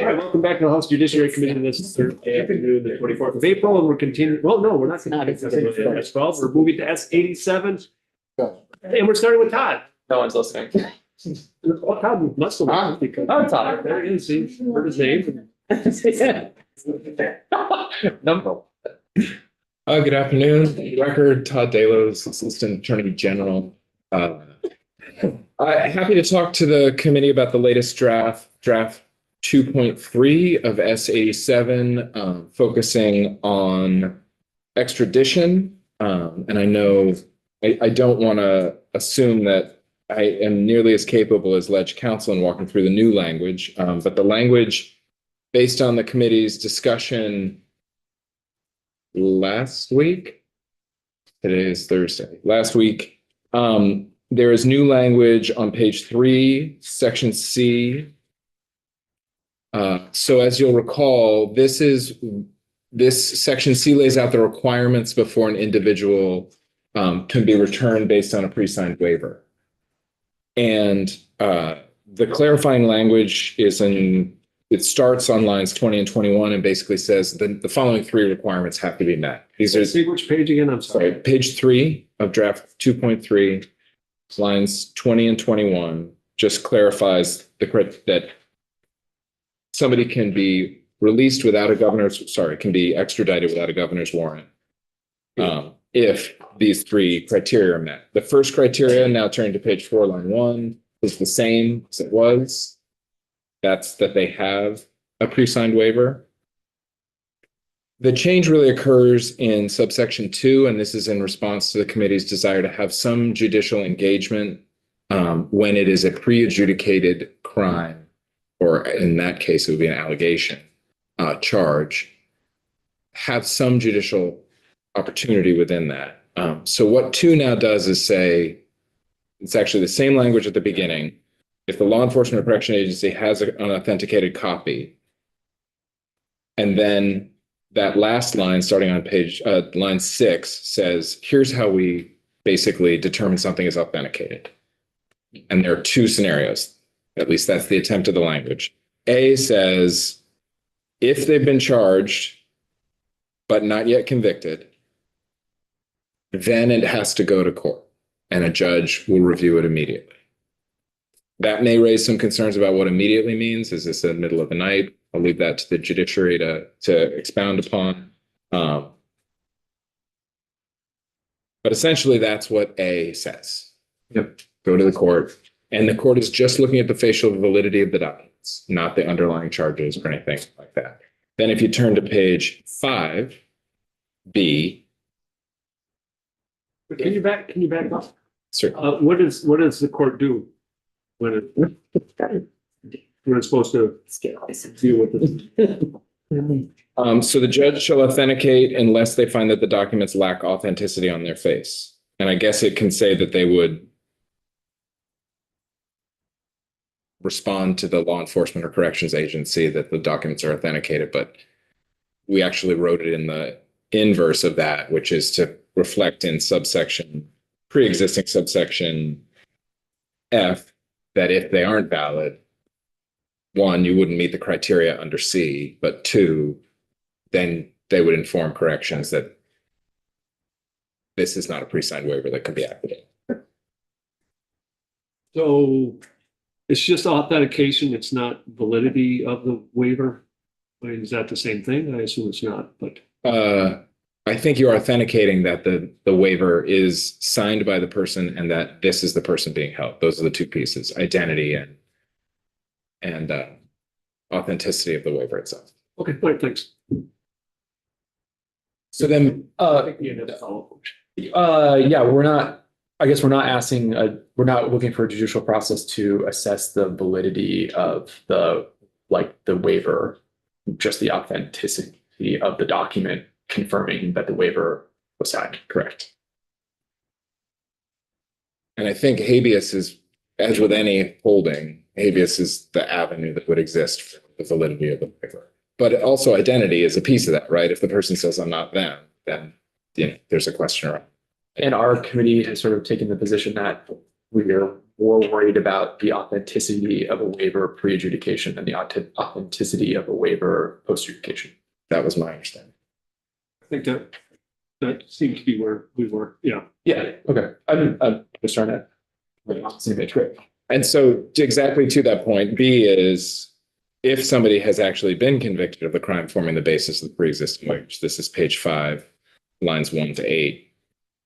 All right, welcome back to the House Judiciary Committee this Thursday afternoon, the 24th of April, and we're continuing. Well, no, we're not. S12. We're moving to S87, and we're starting with Todd. No one's listening. Well, Todd must have listened because Todd. there he is. He's heard his name. Number. Good afternoon. Record Todd Delos, Assistant Attorney General. Happy to talk to the committee about the latest draft 2.3 of S87, focusing on extradition. And I know I don't want to assume that I am nearly as capable as Ledge Counsel in walking through the new language, but the language based on the committee's discussion last week. Today is Thursday. Last week, there is new language on page 3, section C. So as you'll recall, this section C lays out the requirements before an individual can be returned based on a pre-signed waiver. And the clarifying language it starts on lines 20 and 21 and basically says the following 3 requirements have to be met. These are, See which page again? I'm sorry. Page 3 of draft 2.3, lines 20 and 21, just clarifies that somebody can be released without can be extradited without a governor's warrant if these 3 criteria are met. The first criteria, now turning to page 4, line 1, is the same as it was. That's that they have a pre-signed waiver. The change really occurs in subsection 2, and this is in response to the committee's desire to have some judicial engagement when it is a pre-adjudicated crime, or in that case, it would be an allegation, charge, have some judicial opportunity within that. So what 2 now does is say, it's actually the same language at the beginning. If the law enforcement or correction agency has an authenticated copy, and then that last line starting on page line 6 says, here's how we basically determine something is authenticated. And there are 2 scenarios. At least that's the attempt of the language. A says, if they've been charged, but not yet convicted, then it has to go to court and a judge will review it immediately. That may raise some concerns about what immediately means. Is this the middle of the night? I'll leave that to the judiciary to expound upon. But essentially, that's what A says. Yep. Go to the court. And the court is just looking at the facial validity of the documents, not the underlying charges or anything like that. Then if you turn to page 5, B. Can you back up? Certainly. What does the court do when it's supposed to deal with this? So the judge shall authenticate unless they find that the documents lack authenticity on their face. And I guess it can say that they would respond to the law enforcement or corrections agency that the documents are authenticated, but we actually wrote it in the inverse of that, which is to reflect in pre-existing subsection F, that if they aren't valid, 1, you wouldn't meet the criteria under C, but 2, then they would inform corrections that this is not a pre-signed waiver that can be activated. So it's just authentication. It's not validity of the waiver. I mean, is that the same thing? I assume it's not, but. I think you're authenticating that the waiver is signed by the person and that this is the person being held. Those are the 2 pieces: identity and authenticity of the waiver itself. Okay, all right, thanks. So then, Yeah, we're not looking for a judicial process to assess the validity of the waiver, just the authenticity of the document confirming that the waiver was signed. Correct. And I think habeas is, as with any holding, habeas is the avenue that would exist for the validity of the waiver. But also identity is a piece of that, right? If the person says I'm not them, then there's a question around. And our committee has sort of taken the position that we are more worried about the authenticity of a waiver pre-adjudication than the authenticity of a waiver post-adjudication. That was my understanding. I think that seemed to be where we were, yeah. Yeah, okay. I'm just trying to. See page, great. And so exactly to that point, B is if somebody has actually been convicted of the crime forming the basis of the pre-existing waivers, this is page 5, lines 1 to 8,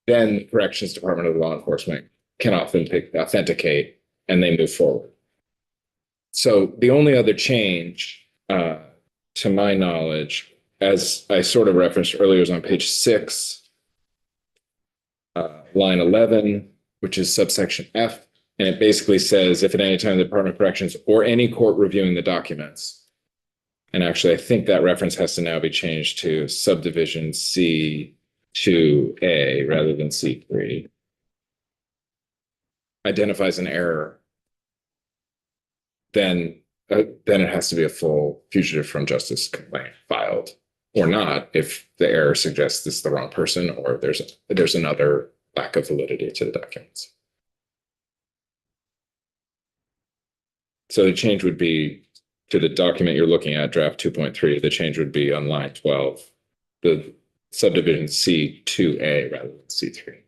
then the Corrections Department of Law Enforcement can authenticate and they move forward. So the only other change, to my knowledge, as I sort of referenced earlier, is on page 6, line 11, which is subsection F. And it basically says, if at any time the Department of Corrections or any court reviewing the documents, and actually I think that reference has to now be changed to subdivision C2A rather than C3, identifies an error, then it has to be a full fugitive from justice complaint filed, or not if the error suggests this is the wrong person or there's another lack of validity to the documents. So the change would be to the document you're looking at, draft 2.3, the change would be on line 12, the subdivision C2A rather than C3.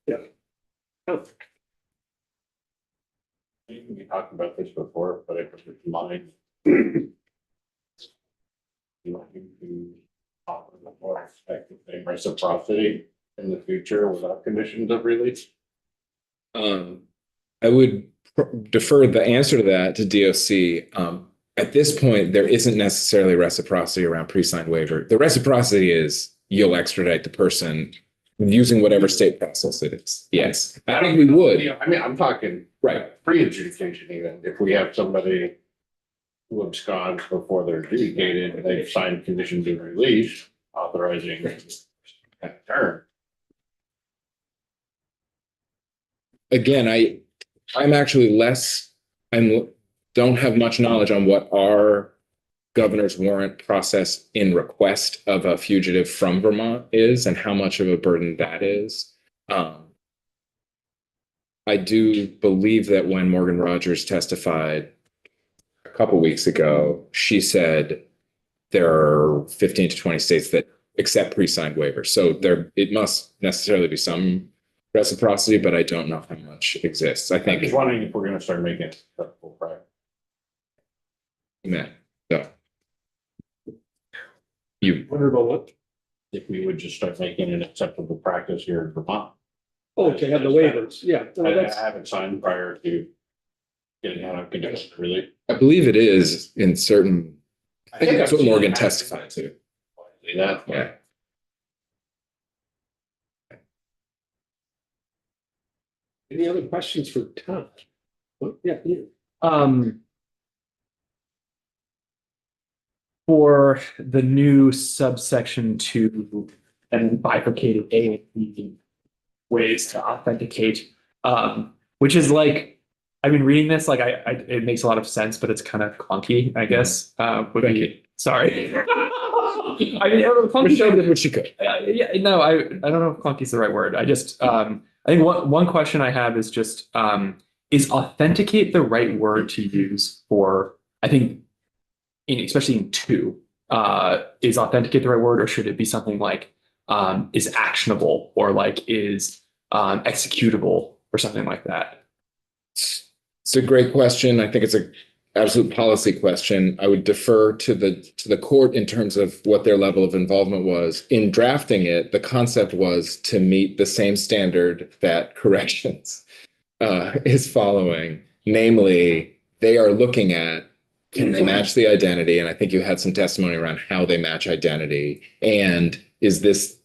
Yeah. Oh, We talked about this before, but it was mine. You want to offer the more expected reciprocity in the future without conditions of release? I would defer the answer to that to DOC. At this point, there isn't necessarily reciprocity around pre-signed waiver. The reciprocity is you'll extradite the person using whatever state process it is. Yes, I think we would. I mean, I'm talking Right. pre-adjudication even. If we have somebody who absconds before they're adjudicated and they've signed conditions of release authorizing that term. Again, I'm actually don't have much knowledge on what our governor's warrant process in request of a fugitive from Vermont is and how much of a burden that is. I do believe that when Morgan Rogers testified a couple weeks ago, she said there are 15 to 20 states that accept pre-signed waivers. So it must necessarily be some reciprocity, but I don't know how much exists. I I'm think just wondering if we're gonna start making it acceptable practice. so. You wonder about what? If we would just start making it acceptable practice here in Vermont. Oh, to have the waivers, yeah. No, I that's, haven't signed prior to getting out of conditions of release. I believe it is in certain, I think that's what Morgan testified to. See that? Yeah. any other questions for Tom? Well, yeah, yeah. For the new subsection 2 and bifurcated A and B ways to authenticate, which is like, I've been reading this, like it makes a lot of sense, but it's kind of clunky, I guess. Sorry. I mean, clunky. Michelle did what she could. Yeah, no, I don't know if clunky is the right word. I just, I think one question I have is just, is authenticate the right word to use for, I think, especially in 2, is authenticate the right word, or should it be something like is actionable or like is executable or something like that? It's a great question. I think it's an absolute policy question. I would defer to the court in terms of what their level of involvement was. In drafting it, the concept was to meet the same standard that corrections is following. Namely, they are looking at, can they match the identity? And I think you had some testimony around how they match identity. And is this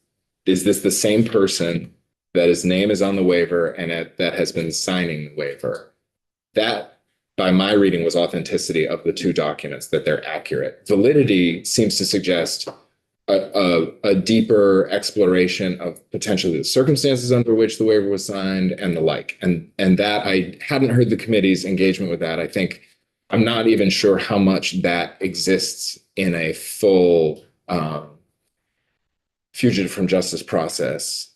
the same person that his name is on the waiver and that has been signing the waiver? That, by my reading, was authenticity of the 2 documents, that they're accurate. Validity seems to suggest a deeper exploration of potentially the circumstances under which the waiver was signed and the like. And that, I hadn't heard the committee's engagement with that. I think I'm not even sure how much that exists in a full fugitive from justice process.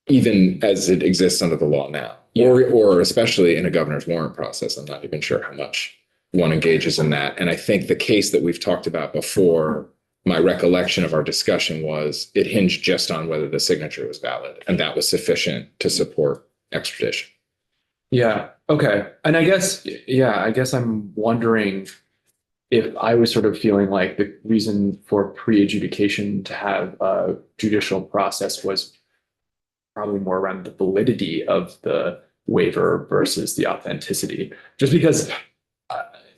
even as it exists under the law now, or especially in a governor's warrant process. I'm not even sure how much one engages in that. And I think the case that we've talked about before, my recollection of our discussion was it hinged just on whether the signature was valid, and that was sufficient to support extradition. Yeah. Okay. And I guess I'm wondering if I was sort of feeling like the reason for pre-adjudication to have a judicial process was probably more around the validity of the waiver versus the authenticity. Just because,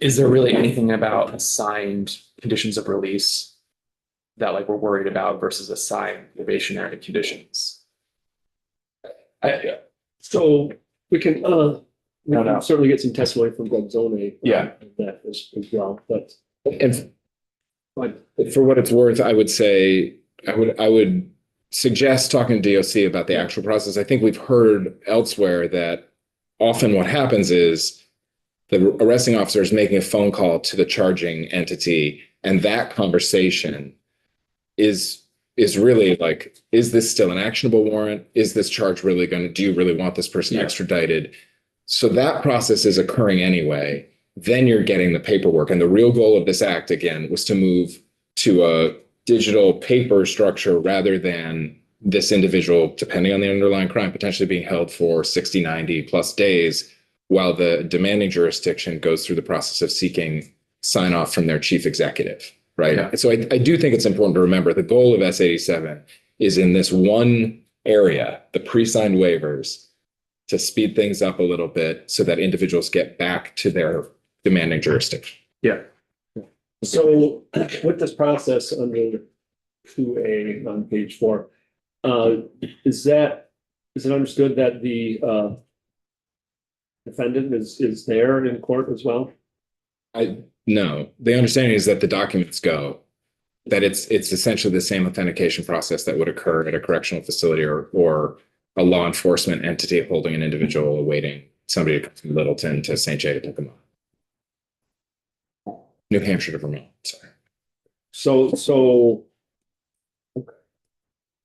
is there really anything about assigned conditions of release that like we're worried about versus assigned probationary conditions? So we can, No. certainly get some testimony from Greg Zone. Yeah. That as well, but. And But for what it's worth, I would say, I would suggest talking to DOC about the actual process. I think we've heard elsewhere that often what happens is the arresting officer is making a phone call to the charging entity, and that conversation is really like, is this still an actionable warrant? Is this charge really do you really want this person extradited? So that process is occurring anyway. Then you're getting the paperwork. And the real goal of this act, again, was to move to a digital paper structure rather than this individual, depending on the underlying crime, potentially being held for 60, 90 plus days, while the demanding jurisdiction goes through the process of seeking sign off from their chief executive. Right. Yeah. So I do think it's important to remember the goal of S87 is in this one area, the pre-signed waivers, to speed things up a little bit so that individuals get back to their demanding jurisdiction. Yeah. So with this process under 2A on page 4, is it understood that the defendant is there in court as well? No, the understanding is that the documents go, that it's essentially the same authentication process that would occur at a correctional facility or a law enforcement entity holding an individual awaiting somebody to come from Littleton to St. Jay to pick them up. New Hampshire to Vermont, sorry. So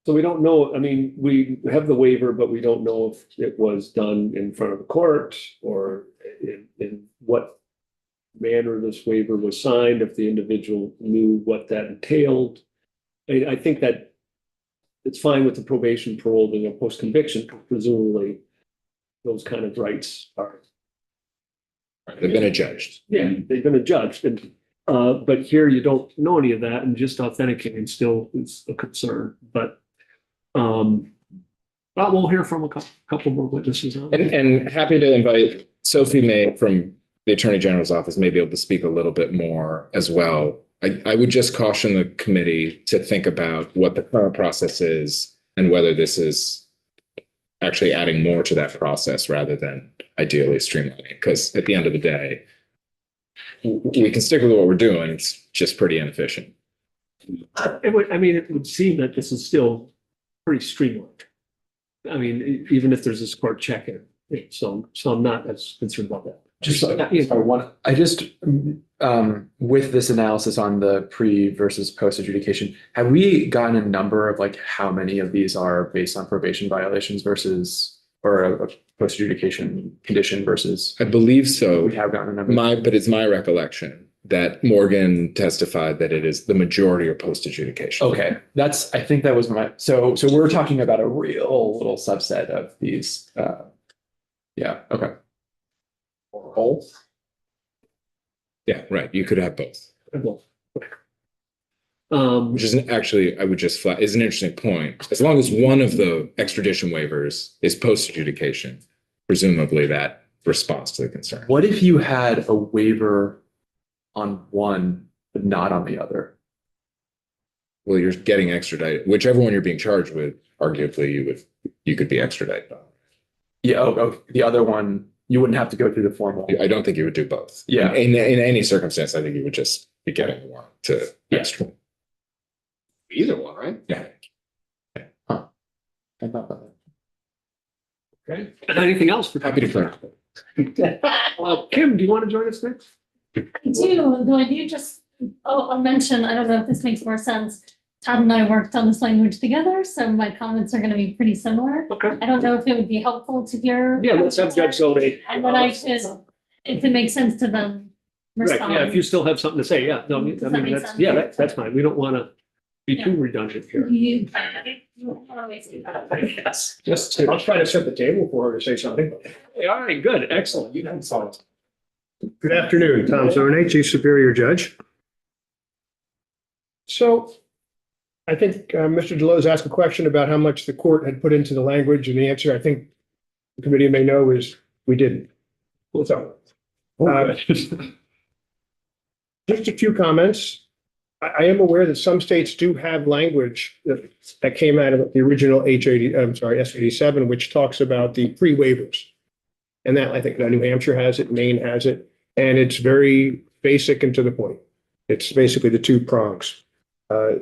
we don't know, I mean, we have the waiver, but we don't know if it was done in front of the court or in what manner this waiver was signed, if the individual knew what that entailed. I think that it's fine with the probation, parole, and a post-conviction, presumably those kind of rights are. They've been adjudged. Yeah, they've been adjudged, and but here you don't know any of that, and just authenticating still is a concern. But we'll hear from a couple more witnesses on it. And happy to invite Sophie May from the Attorney General's office, may be able to speak a little bit more as well. I would just caution the committee to think about what the current process is and whether this is actually adding more to that process rather than ideally streamlining. Because at the end of the day, we can stick with what we're doing. It's just pretty inefficient. It would seem that this is still pretty streamlined. I mean, even if there's this court check-in, so I'm not as concerned about that. With this analysis on the pre versus post adjudication, have we gotten a number of like how many of these are based on probation violations versus or a post adjudication condition versus? I believe so. We have gotten a number. But it's my recollection that Morgan testified that it is the majority are post adjudication. Okay, I think that was so we're talking about a real little subset of these. Yeah. Okay. Or both? Yeah, right. You could have both. Which is actually, I would just is an interesting point. As long as one of the extradition waivers is post adjudication, presumably that responds to the concern. What if you had a waiver on one but not on the other? Well, you're getting extradited. Whichever one you're being charged with, arguably you could be extradited on. Yeah. The other one, you wouldn't have to go through the formal. I don't think you would do both. Yeah. In any circumstance, I think you would just be getting the warrant to extradite. Either one, right? Yeah. Huh. I thought that. Okay. Anything else? Happy to clear. Kim, do you want to join us next? I do, though I do just, I'll mention, I don't know if this makes more sense. Todd and I worked on this language together, so my comments are gonna be pretty similar. Okay. I don't know if it would be helpful to hear. Yeah, let's have Judge Zonay. And then I could, if it makes sense to them, Right, respond. yeah, if you still have something to say, yeah, no, I Does that mean, make that's, sense? yeah, that's fine. We don't wanna be too redundant here. You don't always do that. Yes. Just, I'll try to set the table for her to say something. All right, good, excellent. You can solve. Good afternoon, Tom Zornay, Chief Superior Judge. So I think Mr. Deloz asked a question about how much the court had put into the language, and the answer, I think the committee may know, is we didn't. So just a few comments. I am aware that some states do have language that came out of the original S87, which talks about the pre-waivers. And that, I think, New Hampshire has it, Maine has it, and it's very basic and to the point. It's basically the two prongs.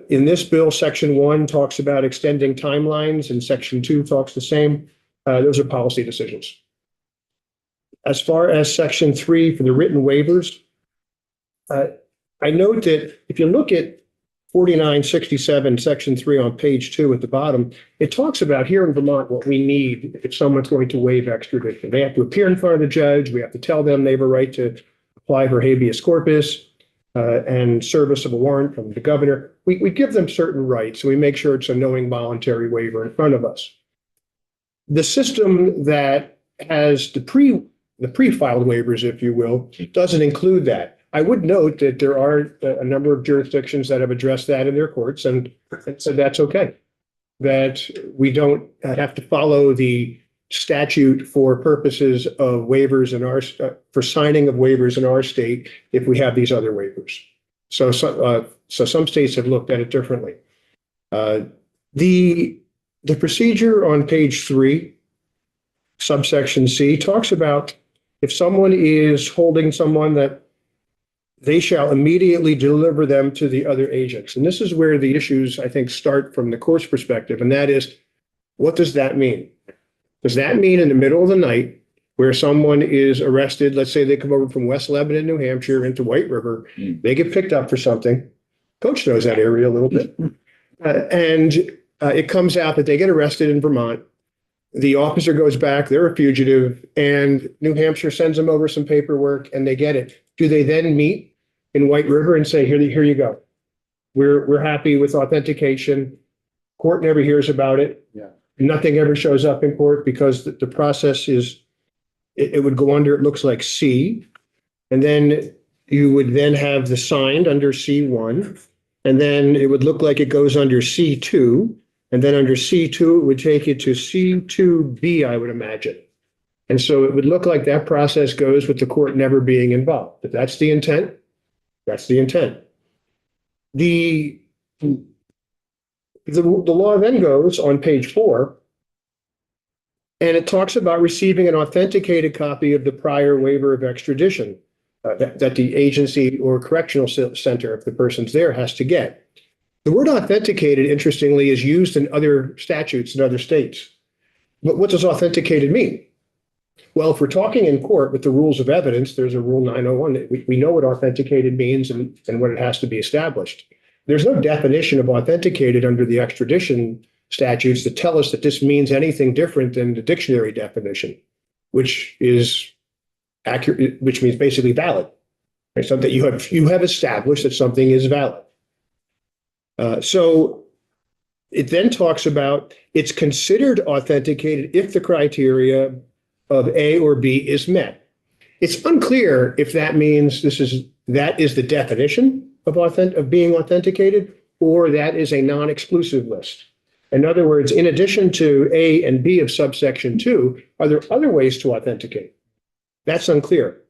In this bill, Section 1 talks about extending timelines, and Section 2 talks the same. Those are policy decisions. As far as Section 3 for the written waivers, I note that if you look at 4967, Section 3 on page 2 at the bottom, it talks about here in Vermont what we need if someone's going to waive extradition. They have to appear in front of the judge. We have to tell them they have a right to apply for habeas corpus and service of a warrant from the governor. We give them certain rights, so we make sure it's a knowing voluntary waiver in front of us. The system that has the pre-filed waivers, if you will, doesn't include that. I would note that there are a number of jurisdictions that have addressed that in their courts and said that's okay. That we don't have to follow the statute for purposes of waivers in our, for signing of waivers in our state if we have these other waivers. So some states have looked at it differently. The procedure on page 3, subsection C, talks about if someone is holding someone that they shall immediately deliver them to the other agents. And this is where the issues, I think, start from the court's perspective. And that is, what does that mean? Does that mean in the middle of the night where someone is arrested, let's say they come over from West Lebanon, New Hampshire into White River, they get picked up for something. Coach knows that area a little bit. And it comes out that they get arrested in Vermont. The officer goes back, they're a fugitive, and New Hampshire sends them over some paperwork and they get it. Do they then meet in White River and say, here you go. We're happy with authentication. Court never hears about it. Yeah. Nothing ever shows up in court because the process is, it would go under, it looks like C. And then you would then have the signed under C1. And then it would look like it goes under C2. And then under C2, it would take you to C2B, I would imagine. And so it would look like that process goes with the court never being involved. If that's the intent, that's the intent. The law then goes on page 4, and it talks about receiving an authenticated copy of the prior waiver of extradition that the agency or correctional center, if the person's there, has to get. The word authenticated, interestingly, is used in other statutes in other states. But what does authenticated mean? Well, if we're talking in court with the rules of evidence, there's a rule 901. We know what authenticated means and what it has to be established. There's no definition of authenticated under the extradition statutes that tell us that this means anything different than the dictionary definition, which is accurate, which means basically valid. Right? So that you have established that something is valid. So it then talks about it's considered authenticated if the criteria of A or B is met. It's unclear if that means that is the definition of being authenticated, or that is a non-exclusive list. In other words, in addition to A and B of subsection 2, are there other ways to authenticate? That's unclear.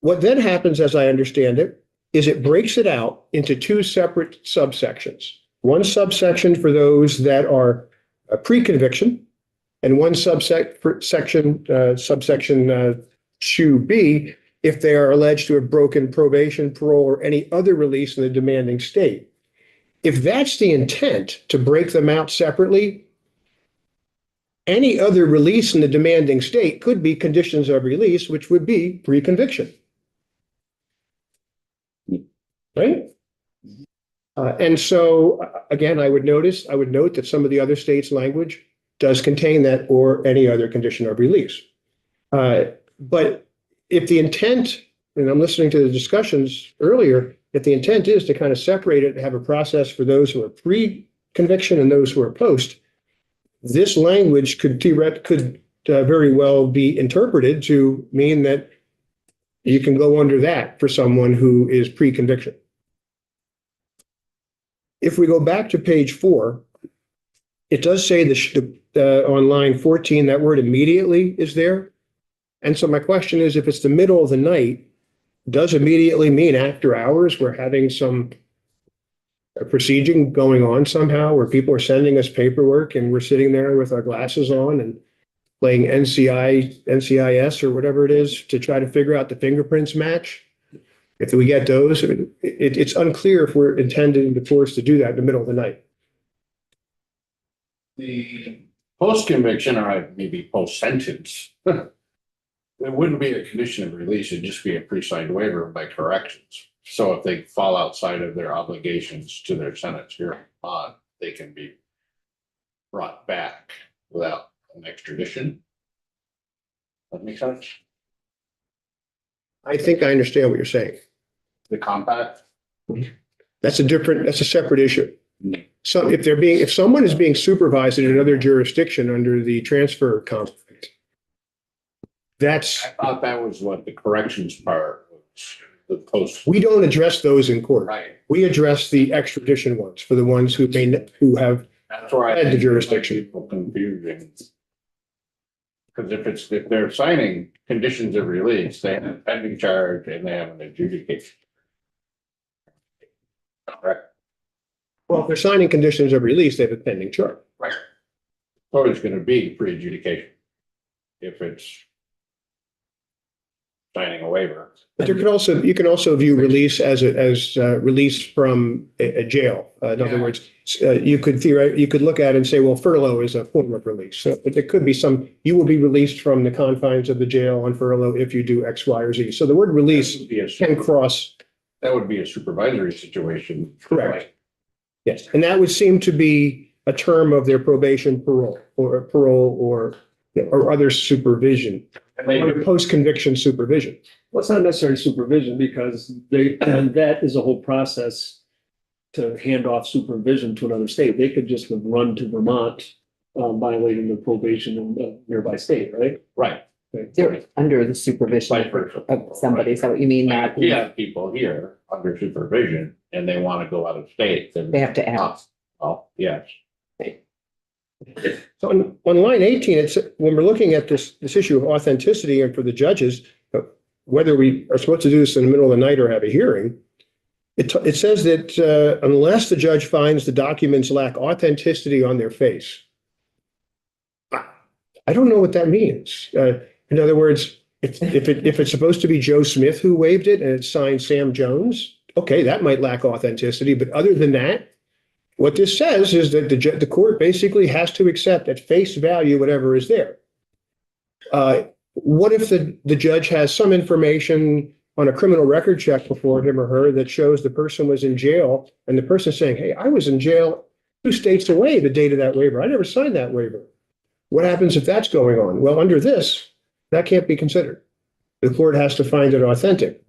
What then happens, as I understand it, is it breaks it out into 2 separate subsections. One subsection for those that are a pre-conviction, and one subsection 2B, if they are alleged to have broken probation, parole, or any other release in the demanding state. If that's the intent, to break them out separately, any other release in the demanding state could be conditions of release, which would be pre-conviction. Right? And so, again, I would note that some of the other states' language does contain that or any other condition of release. But if the intent, and I'm listening to the discussions earlier, if the intent is to kind of separate it and have a process for those who are pre-conviction and those who are post, this language could very well be interpreted to mean that you can go under that for someone who is pre-conviction. If we go back to page 4, it does say on line 14, that word immediately is there. And so my question is, if it's the middle of the night, does immediately mean after hours? We're having some proceeding going on somehow where people are sending us paperwork and we're sitting there with our glasses on and playing NCIS or whatever it is to try to figure out the fingerprints match. If we get those, it's unclear if we're intending the force to do that in the middle of the night. The post-conviction or maybe post-sentence, it wouldn't be a condition of release, it'd just be a pre-signed waiver by corrections. So if they fall outside of their obligations to their sentence here on, they can be brought back without an extradition. That make sense? I think I understand what you're saying. The compact? That's a separate issue. So if someone is being supervised in another jurisdiction under the transfer conflict, I thought that was what the corrections part was, the post. we don't address those in court. Right. We address the extradition ones for the ones who have That's where I Had the think jurisdiction. people confusing. Because if they're signing conditions of release, they have a pending charge and they have an adjudication. Correct. well, if they're signing conditions of release, they have a pending charge. Right. So it's gonna be pre-adjudication. If it's signing a waiver. But you can also view release as release from a jail. In other Yeah. words, you could look at it and say, well, furlough is a form of release. So there could be you will be released from the confines of the jail on furlough if you do X, Y, or Z. So the word release can cross. That would be a supervisory situation. Correct. Yes, and that would seem to be a term of their probation, parole or other supervision, And they or post-conviction supervision. Well, it's not necessarily supervision because that is a whole process to hand off supervision to another state. They could just have run to Vermont, violating the probation in the nearby state, right? Right. They're under the supervision Vice versa. of somebody, is that what you mean? Like, Not, we have people here under supervision and they want to go out of state, then. they have to ask. Well, yes. So on line 18, when we're looking at this issue of authenticity and for the judges, whether we are supposed to do this in the middle of the night or have a hearing, it says that unless the judge finds the documents lack authenticity on their face. I don't know what that means. In other words, if it's supposed to be Joe Smith who waived it and it's signed Sam Jones, okay, that might lack authenticity. But other than that, what this says is that the court basically has to accept at face value whatever is there. What if the judge has some information on a criminal record check before him or her that shows the person was in jail and the person saying, hey, I was in jail 2 states away the date of that waiver. I never signed that waiver. What happens if that's going on? Well, under this, that can't be considered. The court has to find it authenticated,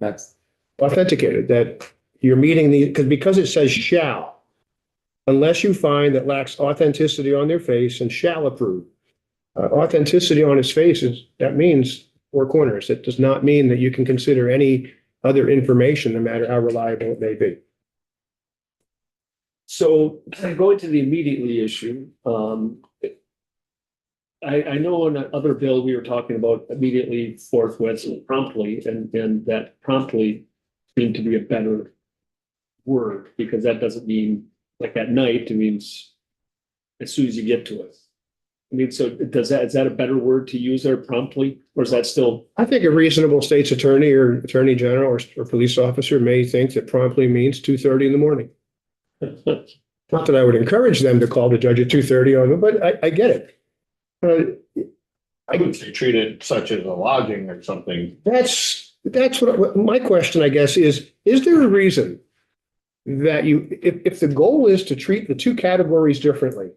that you're meeting because it says shall, unless you find that lacks authenticity on their face and shall approve. Authenticity on its face that means 4 corners. It does not mean that you can consider any other information, no matter how reliable it may be. So going to the immediately issue, I know in another bill, we were talking about immediately, forthwith, and promptly, and that promptly seemed to be a better word, because that doesn't mean like at night, it means as soon as you get to it. I mean, so is that a better word to use there, promptly, or is that still? I think a reasonable state's attorney or attorney general or police officer may think that promptly means 2:30 in the morning. Not that I would encourage them to call the judge at 2:30 but I get it. I would say treat it such as a lodging or something. That's what my question, I guess, is there a reason that if the goal is to treat the two categories differently,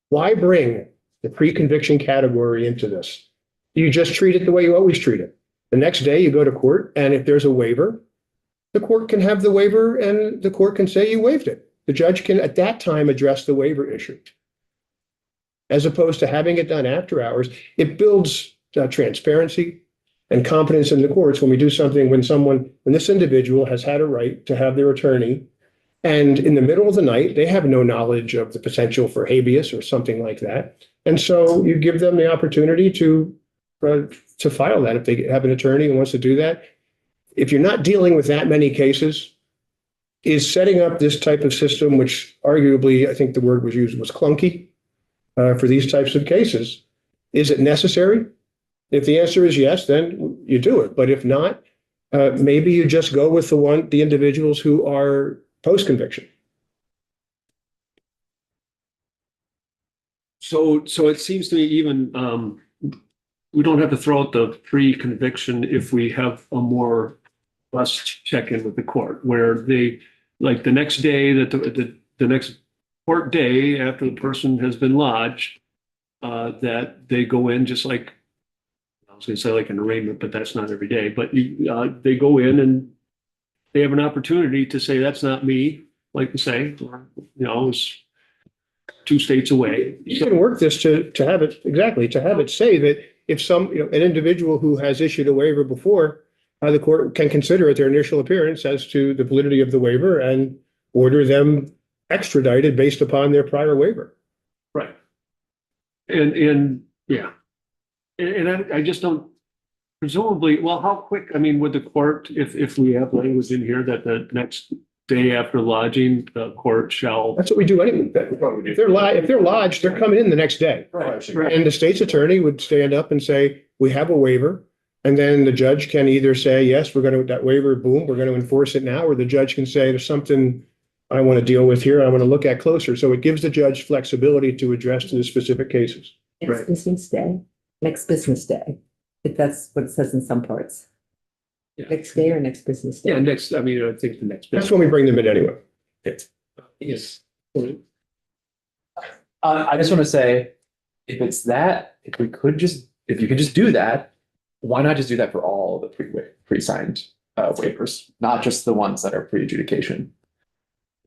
why bring the pre-conviction category into this? You just treat it the way you always treat it. The next day you go to court, and if there's a waiver, the court can have the waiver and the court can say you waived it. The judge can at that time address the waiver issue. As opposed to having it done after hours, it builds transparency and confidence in the courts when we do something when this individual has had a right to have their attorney, and in the middle of the night, they have no knowledge of the potential for habeas or something like that. And so you give them the opportunity to file that if they have an attorney who wants to do that. If you're not dealing with that many cases, is setting up this type of system, which arguably, I think the word was used was clunky for these types of cases, is it necessary? If the answer is yes, then you do it. But if not, maybe you just go with the individuals who are post-conviction. So it seems to me even, we don't have to throw out the pre-conviction if we have a more robust check-in with the court, where they, like the next day that the next court day after the person has been lodged, that they go in just like, I was going to say like an arraignment, but that's not every day, but they go in and they have an opportunity to say, that's not me, like to say, or, you know, it's 2 states away. You can work this to have it say that if an individual who has issued a waiver before, the court can consider at their initial appearance as to the validity of the waiver and order them extradited based upon their prior waiver. Right. And yeah. And I just don't, presumably, well, how quick, I mean, would the court, if we have language in here that the next day after lodging, the court shall. That's what we do anyway. If they're lodged, they're coming in the next day. Right. And the state's attorney would stand up and say, we have a waiver. And then the judge can either say, yes, that waiver, boom, we're going to enforce it now. Or the judge can say, there's something I want to deal with here. I want to look at closer. So it gives the judge flexibility to address to the specific cases. Right. Next business day, if that's what it says in some parts. Yeah. Next day or next business day? Yeah, next, I mean, I think the next. That's when we bring them in anyway. Yes. I just want to say, if it's that, if you could just do that, why not just do that for all the pre-signed waivers, not just the ones that are pre-adjudication?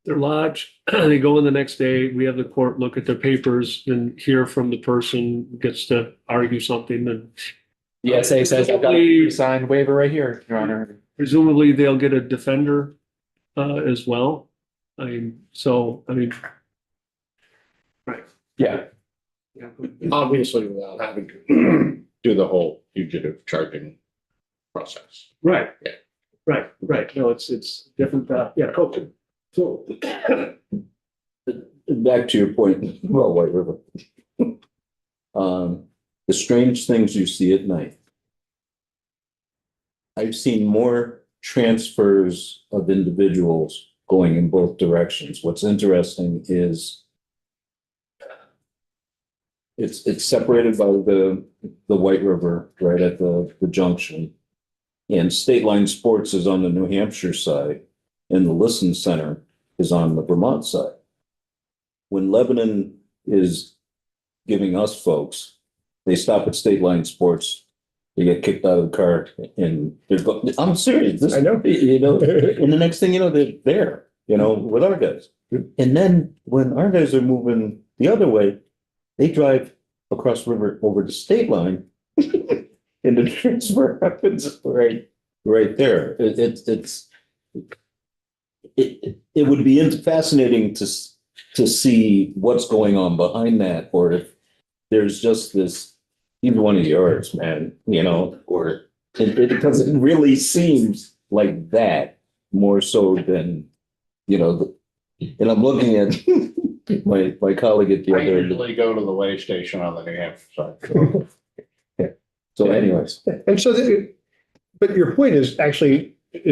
They're lodged, they go in the next day, we have the court look at their papers and hear from the person who gets to argue something, and The essay says I've got a pre-signed waiver right here, Your Honor. presumably they'll get a defender as well. Right. Yeah. Yeah. Obviously, without having to do the whole fugitive charging process. Right. Yeah. Right. No, it's different, yeah, Coke. So back to your point about White River. The strange things you see at night. I've seen more transfers of individuals going in both directions. What's interesting is it's separated by the White River right at the junction. And State Line Sports is on the New Hampshire side, and the Listen Center is on the Vermont side. When Lebanon is giving us folks, they stop at State Line Sports, they get kicked out of the car, and they're going, I'm serious. I know. And the next thing you know, they're there, with our guys. And then when our guys are moving the other way, they drive across the river over the state line, and the transfer happens right there. It would be fascinating to see what's going on behind that, or if there's just this, even one of yours, man, or because it really seems like that more so than, and I'm looking at my colleague at the I other end. usually go to the way station on the New Hampshire side. So anyways. And so, but your point is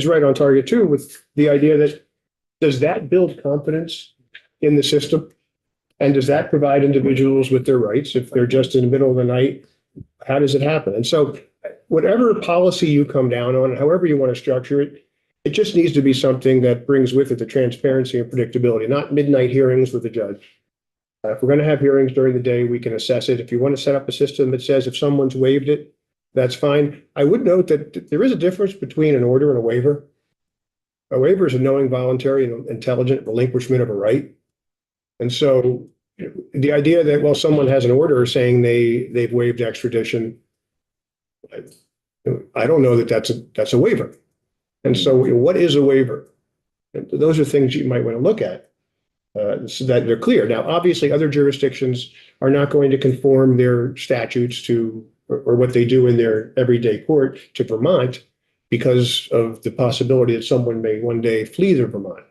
right on target too, with the idea that, does that build confidence in the system? And does that provide individuals with their rights if they're just in the middle of the night? How does it happen? And so whatever policy you come down on, however you want to structure it, It just needs to be something that brings with it the transparency and predictability, not midnight hearings with the judge. If we're going to have hearings during the day, we can assess it. If you want to set up a system that says if someone's waived it, that's fine. I would note that there is a difference between an order and a waiver. A waiver is a knowing, voluntary, and intelligent relinquishment of a right. And so the idea that, well, someone has an order saying they've waived extradition, I don't know that that's a waiver. And so what is a waiver? And those are things you might want to look at so that they're clear. Now, obviously, other jurisdictions are not going to conform their statutes to or what they do in their everyday court to Vermont because of the possibility that someone may one day flee to Vermont.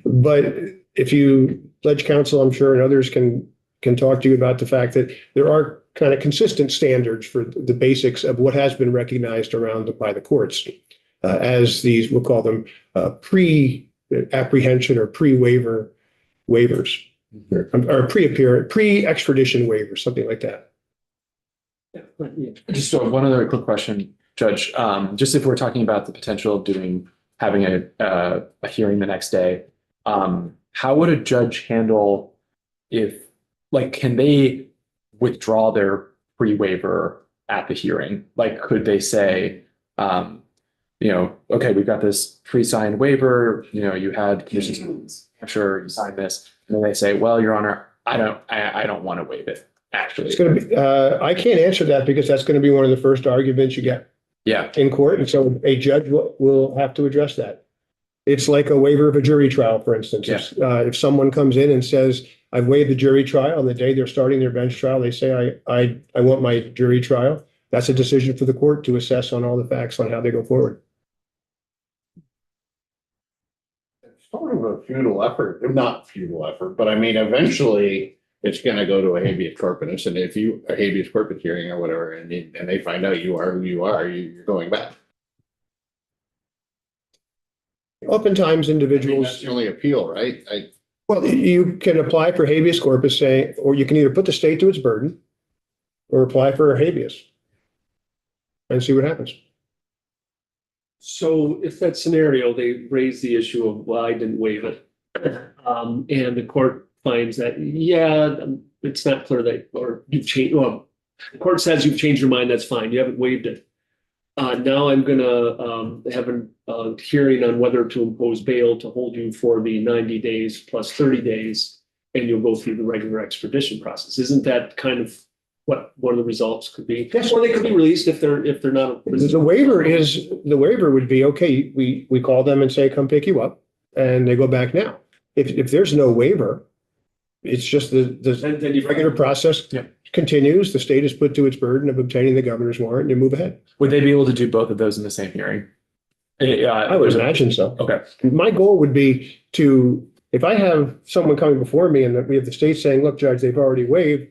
But if you, Ledge Counsel, I'm sure, and others can talk to you about the fact that there are kind of consistent standards for the basics of what has been recognized around by the courts as these, we'll call them pre-apprehension or pre-waiver waivers, or pre-extradition waivers, something like that. Just one other quick question, Judge. Just if we're talking about the potential of having a hearing the next day, how would a judge handle can they withdraw their pre-waiver at the hearing? Like, could they say, okay, we've got this pre-signed waiver, you had conditions, I'm sure you signed this. And then they say, well, Your Honor, I don't want to waive it, actually. It's going to be, I can't answer that because that's going to be one of the first arguments you get in court. And so a judge will have to address that. It's like a waiver of a jury trial, for instance. If someone comes in and says, I've waived the jury trial, on the day they're starting their bench trial, they say, I want my jury trial. That's a decision for the court to assess on all the facts on how they go forward. It's sort of a futile effort, not futile effort, but I mean, eventually it's going to go to a habeas corpus. And if you a habeas corpus hearing or whatever, and they find out you are who you are, you're going back. Oftentimes individuals. That's the only appeal, right? Well, you can apply for habeas corpus saying, or you can either put the state to its burden or apply for a habeas and see what happens. So if that scenario, they raise the issue of, well, I didn't waive it. And the court finds that, it's not clear that, or you've changed, well, the court says you've changed your mind, that's fine, you haven't waived it. Now I'm gonna have a hearing on whether to impose bail to hold you for the 90 days plus 30 days, and you'll go through the regular extradition process. Isn't that kind of what one of the results could be? Yes. Or they could be released if they're not. The waiver would be, okay, we call them and say, come pick you up, and they go back now. If there's no waiver, it's just the regular process continues. The state is put to its burden of obtaining the governor's warrant and you move ahead. Would they be able to do both of those in the same hearing? I would imagine so. Okay. My goal would be to, if I have someone coming before me and we have the state saying, look, Judge, they've already waived,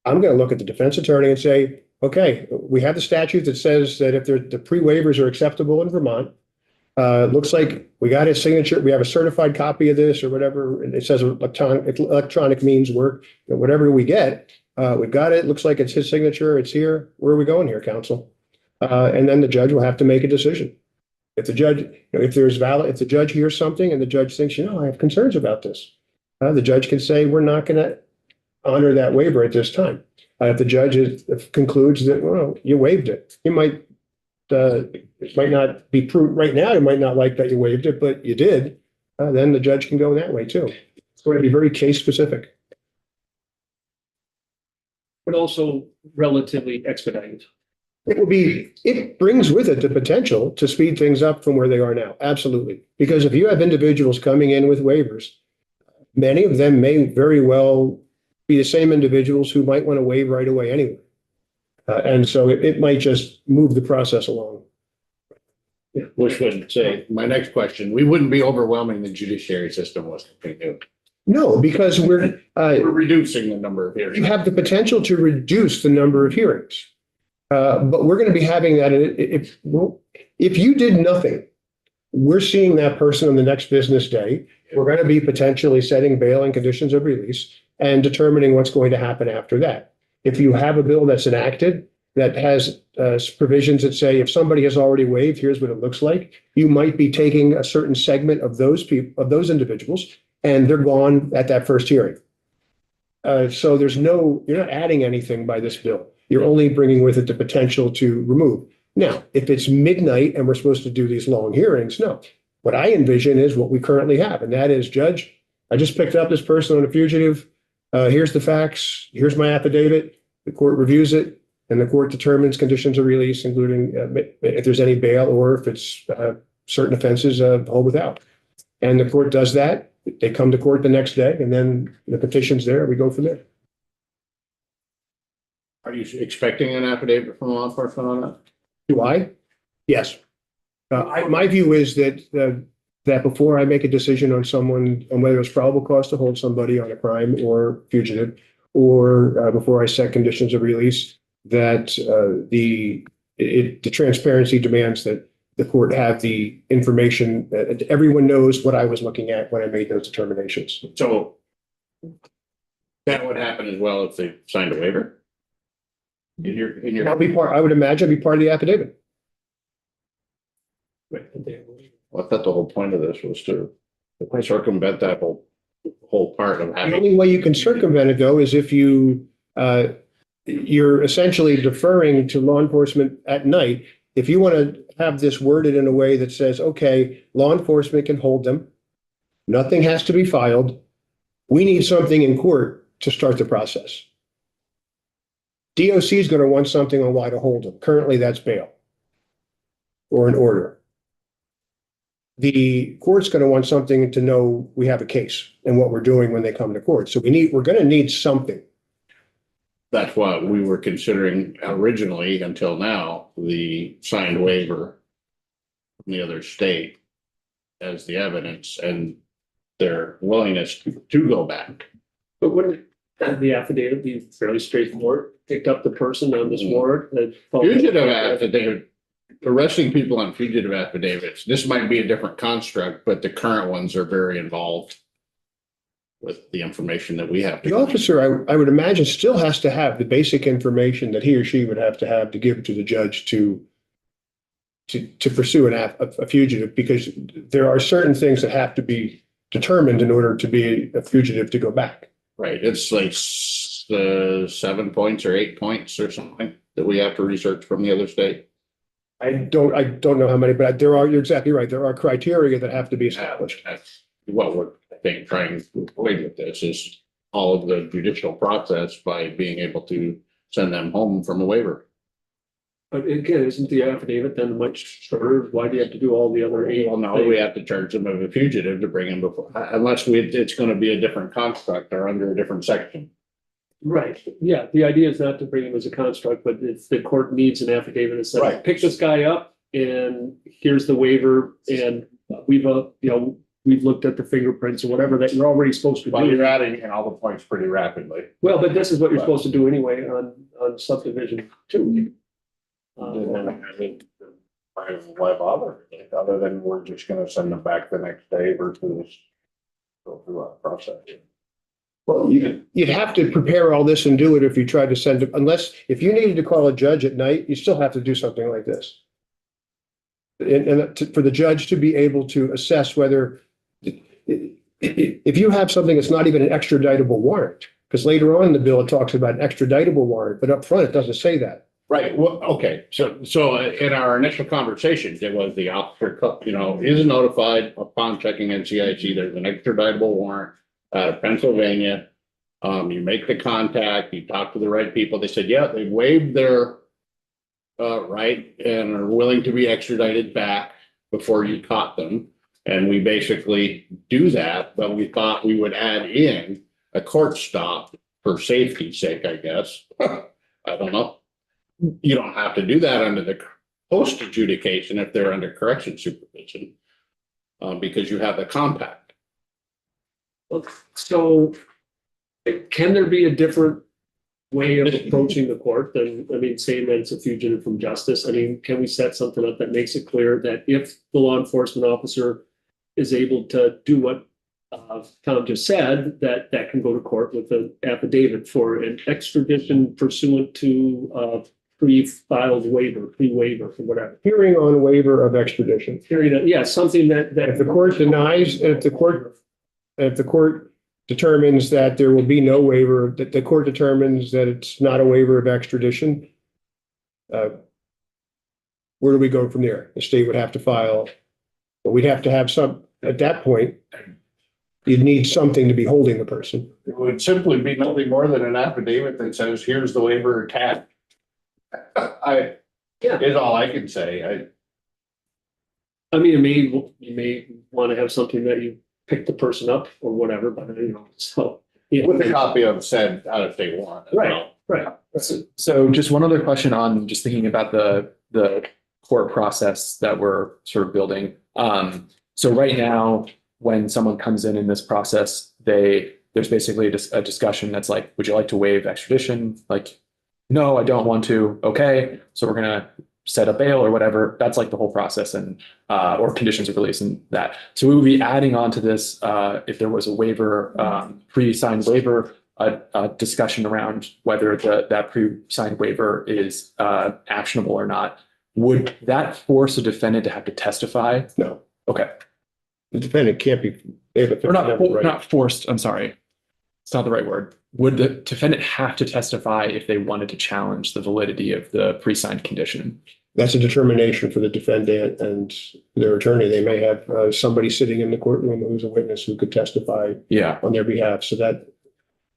I'm going to look at the defense attorney and say, okay, we have the statute that says that if the pre-waivers are acceptable in Vermont, looks like we got his signature. We have a certified copy of this or whatever. And it says electronic means work, whatever we get. We've got it. Looks like it's his signature. It's here. Where are we going here, counsel? And then the judge will have to make a decision. If the judge, if the judge hears something and the judge thinks, I have concerns about this, the judge can say, we're not going to honor that waiver at this time. If the judge concludes that, well, you waived it, it might not be proved right now. You might not like that you waived it, but you did. Then the judge can go that way too. It's going to be very case specific. But also relatively expedited. It brings with it the potential to speed things up from where they are now. Absolutely. Because if you have individuals coming in with waivers, many of them may very well be the same individuals who might want to waive right away anyway. And so it might just move the process along. Which would say, my next question, we wouldn't be overwhelming the judiciary system with something new. No, because we're reducing the number of hearings. You have the potential to reduce the number of hearings. But we're going to be having that. If you did nothing, we're seeing that person on the next business day. We're going to be potentially setting bail and conditions of release and determining what's going to happen after that. If you have a bill that's enacted that has provisions that say if somebody has already waived, here's what it looks like. You might be taking a certain segment of those people, of those individuals, and they're gone at that first hearing. So there's no, you're not adding anything by this bill. You're only bringing with it the potential to remove. Now, if it's midnight and we're supposed to do these long hearings, no. What I envision is what we currently have, and that is, Judge, I just picked up this person on a fugitive. Here's the facts. Here's my affidavit. The court reviews it, and the court determines conditions of release, including if there's any bail or if it's certain offenses, hold without. And the court does that. They come to court the next day, and then the petition's there. We go from there. Are you expecting an affidavit from law enforcement on that? Do I? Yes. My view is that that before I make a decision on someone, on whether it's probable cause to hold somebody on a crime or fugitive, or before I set conditions of release, that the transparency demands that the court have the information, that everyone knows what I was looking at when I made those determinations. So that would happen as well if they signed a waiver? I'll be part, I would imagine, be part of the affidavit. Well, I thought the whole point of this was to circumvent that whole part of The having. only way you can circumvent it, though, is if you're essentially deferring to law enforcement at night. If you want to have this worded in a way that says, okay, law enforcement can hold them, nothing has to be filed. We need something in court to start the process. DOC is going to want something on why to hold them. Currently, that's bail or an order. The court's going to want something to know we have a case and what we're doing when they come to court. So we're going to need something. That's what we were considering originally until now, the signed waiver from the other state as the evidence and their willingness to go back. But wouldn't the affidavit be fairly straightforward? Picked up the person on this warrant. Fugitive affidavit, arresting people on fugitive affidavits, this might be a different construct, but the current ones are very involved with the information that we have. The officer, I would imagine, still has to have the basic information that he or she would have to give to the judge to pursue a fugitive, because there are certain things that have to be determined in order to be a fugitive to go back. Right, it's like 7 points or 8 points or something that we have to research from the other state. I don't know how many, but you're exactly right. There are criteria that have to be established. That's what we're, I think, trying to avoid with this is all of the judicial process by being able to send them home from a waiver. But again, isn't the affidavit then much shorter? Why do you have to do all the other 8? Well, no, we have to charge them of a fugitive to bring him before, unless it's gonna be a different construct or under a different section. Right, yeah, the idea is not to bring him as a construct, but if the court needs an affidavit that says, Right. pick this guy up and here's the waiver, and we've looked at the fingerprints or whatever that you're already supposed to Well, you're do. adding in all the points pretty rapidly. Well, but this is what you're supposed to do anyway on subdivision 2. Why bother? Other than we're just gonna send them back the next day versus go through our process. Well, you'd have to prepare all this and do it if you tried to send it, if you needed to call a judge at night, you still have to do something like this. And for the judge to be able to assess whether, if you have something that's not even an extraditable warrant, because later on in the bill, it talks about an extraditable warrant, but up front it doesn't say that. Right, well, okay, so in our initial conversations, it was the officer, is notified upon checking NCIC, there's an extraditable warrant out of Pennsylvania. You make the contact, you talk to the right people, they said, yeah, they waived their right and are willing to be extradited back before you caught them. And we basically do that, but we thought we would add in a court stop for safety's sake, I guess. I don't know. You don't have to do that under the post adjudication if they're under correction supervision, because you have the compact. So can there be a different way of approaching the court than, saying that it's a fugitive from justice? Can we set something up that makes it clear that if the law enforcement officer is able to do what Tom just said, that can go to court with an affidavit for an extradition pursuant to pre-filed waiver, pre-waiver, or whatever. Hearing on waiver of extradition. Hearing, yeah, something that, If the court denies, if the court determines that there will be no waiver, that the court determines that it's not a waiver of extradition, where do we go from there? The state would have to file, but we'd have to have some, at that point, you'd need something to be holding the person. It would simply be nothing more than an affidavit that says, here's the waiver attached. Is all I can say. I mean, you may want to have something that you pick the person up or whatever, but you know, so. Yeah. With a copy of said out of state warrant. Right, right. So just one other question on just thinking about the court process that we're sort of building. So right now, when someone comes in this process, there's basically a discussion that's like, would you like to waive extradition? Like, no, I don't want to. Okay, so we're gonna set a bail or whatever. That's like the whole process, and or conditions of release and that. So we would be adding on to this if there was a waiver, pre-signed waiver, a discussion around whether that pre-signed waiver is actionable or not. Would that force a defendant to have to testify? No, Okay. the defendant can't be. Or not forced, I'm sorry. It's not the right word. Would the defendant have to testify if they wanted to challenge the validity of the pre-signed condition? That's a determination for the defendant and their attorney. They may have somebody sitting in the courtroom who's a witness who could testify Yeah. on their behalf. So that,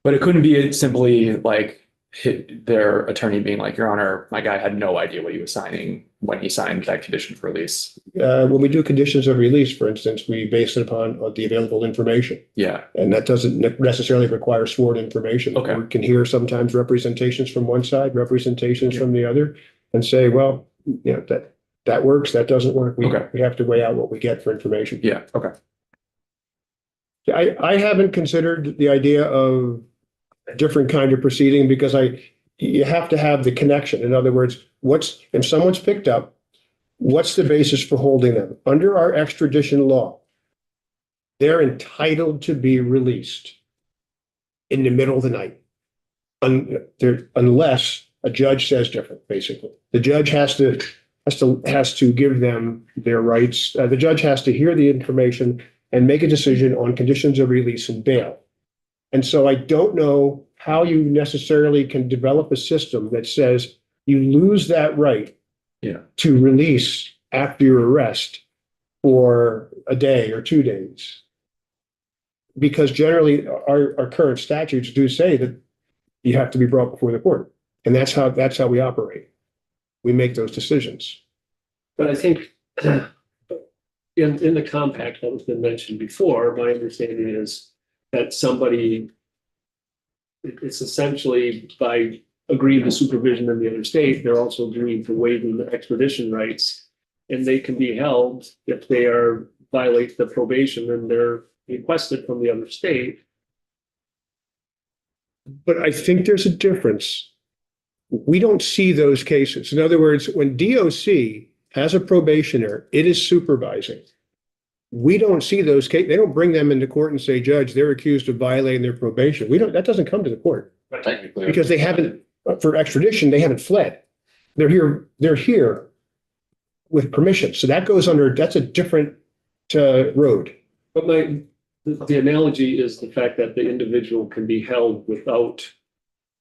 But it couldn't be simply like their attorney being like, Your Honor, my guy had no idea what he was signing when he signed that condition for release. when we do conditions of release, for instance, we base it upon the available information. Yeah. And that doesn't necessarily require sworn information. Okay. We can hear sometimes representations from one side, representations from the other, and say, well, you know, that works, that doesn't work. Okay. We have to weigh out what we get for information. Yeah. Okay. I haven't considered the idea of a different kind of proceeding because you have to have the connection. In other words, if someone's picked up, what's the basis for holding them? Under our extradition law, they're entitled to be released in the middle of the night. Unless a judge says different, basically. The judge has to give them their rights. The judge has to hear the information and make a decision on conditions of release and bail. And so I don't know how you necessarily can develop a system that says you lose that right to release after your arrest for a day or 2 days. Because generally our current statutes do say that you have to be brought before the court. And that's how we operate. We make those decisions. But I think in the compact that has been mentioned before, my understanding is that it's essentially by agreeing to supervision in the other state, they're also agreeing to waiving the extradition rights. And they can be held if they violate the probation and they're requested from the other state. But I think there's a difference. We don't see those cases. In other words, when DOC has a probationer, it is supervising. We don't see those cases. They don't bring them into court and say, Judge, they're accused of violating their probation. That doesn't come to the court. Technically. Because they haven't, for extradition, they haven't fled. They're here with permission. So that's a different road. But the analogy is the fact that the individual can be held without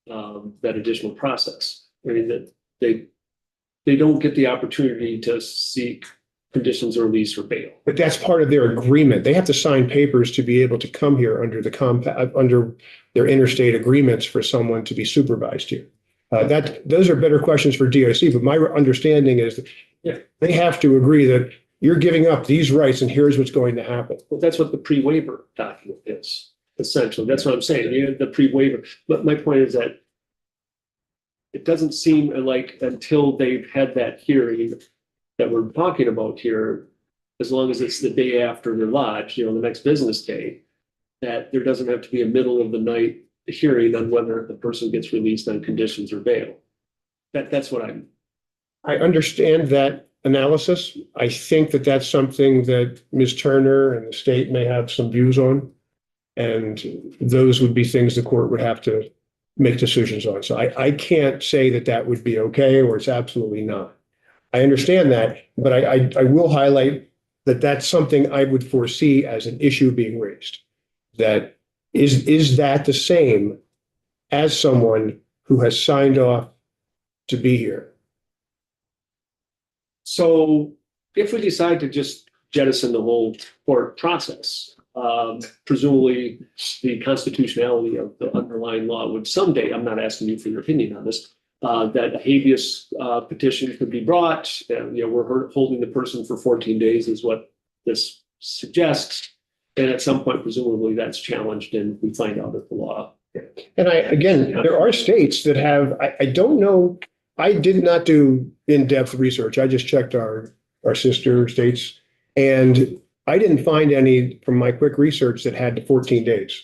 that additional process. I mean, that they don't get the opportunity to seek conditions of release or bail. But that's part of their agreement. They have to sign papers to be able to come here under their interstate agreements for someone to be supervised here. Those are better questions for DOC, but my understanding is that they have to agree that you're giving up these rights and here's what's going to happen. Well, that's what the pre-waiver document is, essentially. That's what I'm saying. The pre-waiver. But my point is that it doesn't seem like until they've had that hearing that we're talking about here, as long as it's the day after they're lodged, the next business day, that there doesn't have to be a middle of the night hearing on whether the person gets released on conditions or bail. That's what I understand that analysis. I think that that's something that Ms. Turner and the state may have some views on. And those would be things the court would have to make decisions on. So I can't say that that would be okay or it's absolutely not. I understand that, but I will highlight that that's something I would foresee as an issue being raised. That is that the same as someone who has signed off to be here? So if we decide to just jettison the whole court process, presumably the constitutionality of the underlying law would someday, I'm not asking you for your opinion on this, that a habeas petition could be brought. And, we're holding the person for 14 days is what this suggests. And at some point, presumably that's challenged and we find out that the law. And again, there are states that have, I don't know, I did not do in-depth research. I just checked our sister states. And I didn't find any from my quick research that had 14 days.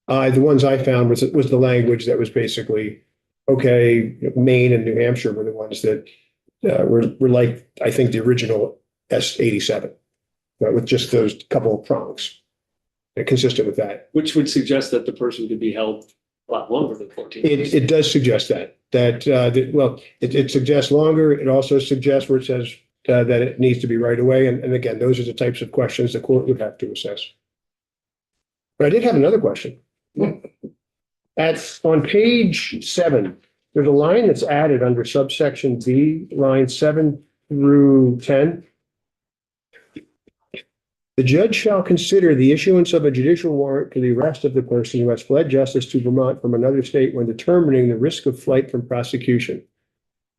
The ones I found was the language that was basically, okay, Maine and New Hampshire were the ones that were like, I think, the original S87, with just those couple of prongs. Consistent with that. Which would suggest that the person could be held a lot longer than 14 days. It does suggest that well, it suggests longer. It also suggests where it says that it needs to be right away. And again, those are the types of questions the court would have to assess. But I did have another question. On page 7, there's a line that's added under subsection B, line 7 through 10. The judge shall consider the issuance of a judicial warrant for the arrest of the person who has fled justice to Vermont from another state when determining the risk of flight from prosecution.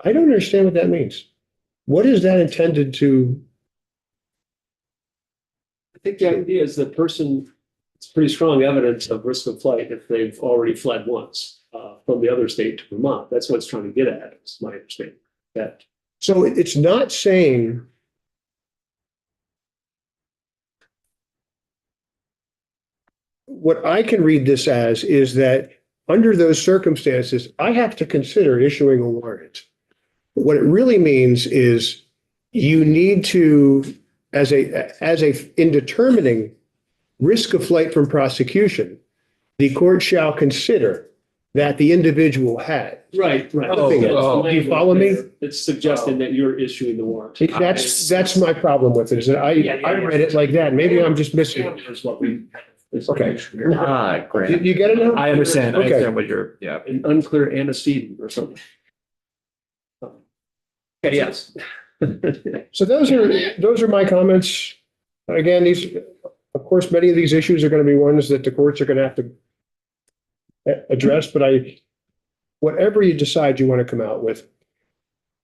I don't understand what that means. What is that intended to? I think the idea is that person, it's pretty strong evidence of risk of flight if they've already fled once from the other state to Vermont. That's what it's trying to get at, is my understanding. That. So it's not saying. What I can read this as is that under those circumstances, I have to consider issuing a warrant. What it really means is you need to, in determining risk of flight from prosecution, the court shall consider that the individual had. Right. Do you follow me? It's suggesting that you're issuing the warrant. That's my problem with it, is that I read it like that. Maybe I'm just missing it. Is what we. Okay. Great. You get it now? I understand. I Okay. understand what you're, yeah. An unclear antecedent or something. Okay, yes. So those are my comments. Again, of course, many of these issues are going to be ones that the courts are going to have to address, but whatever you decide you want to come out with,